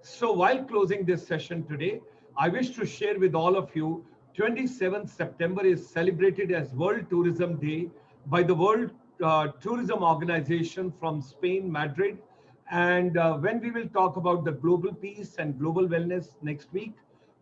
So while closing this session today, I wish to share with all of you, 27th September is celebrated as World Tourism Day by the World Tourism Organization from Spain, Madrid. And when we will talk about the global peace and global wellness next week,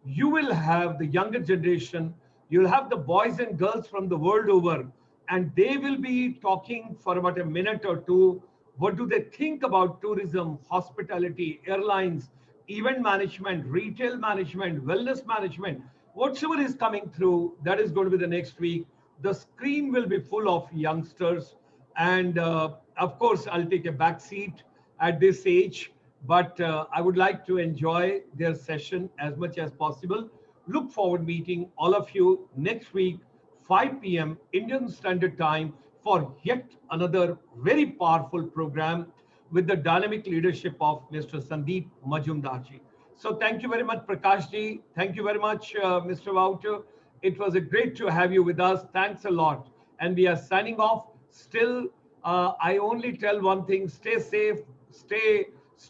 you will have the younger generation, you'll have the boys and girls from the world over and they will be talking for about a minute or two. What do they think about tourism, hospitality, airlines, event management, retail management, wellness management, whatever is coming through, that is going to be the next week. The screen will be full of youngsters. And of course, I'll take a back seat at this age, but I would like to enjoy their session as much as possible. Look forward meeting all of you next week, 5 p.m. Indian Standard Time, for yet another very powerful program with the dynamic leadership of Mr. Sandeep Majumdar ji. So thank you very much, Prakash ji. Thank you very much, Mr. Wouter. It was a great to have you with us. Thanks a lot. And we are signing off. Still, I only tell one thing: stay safe, stay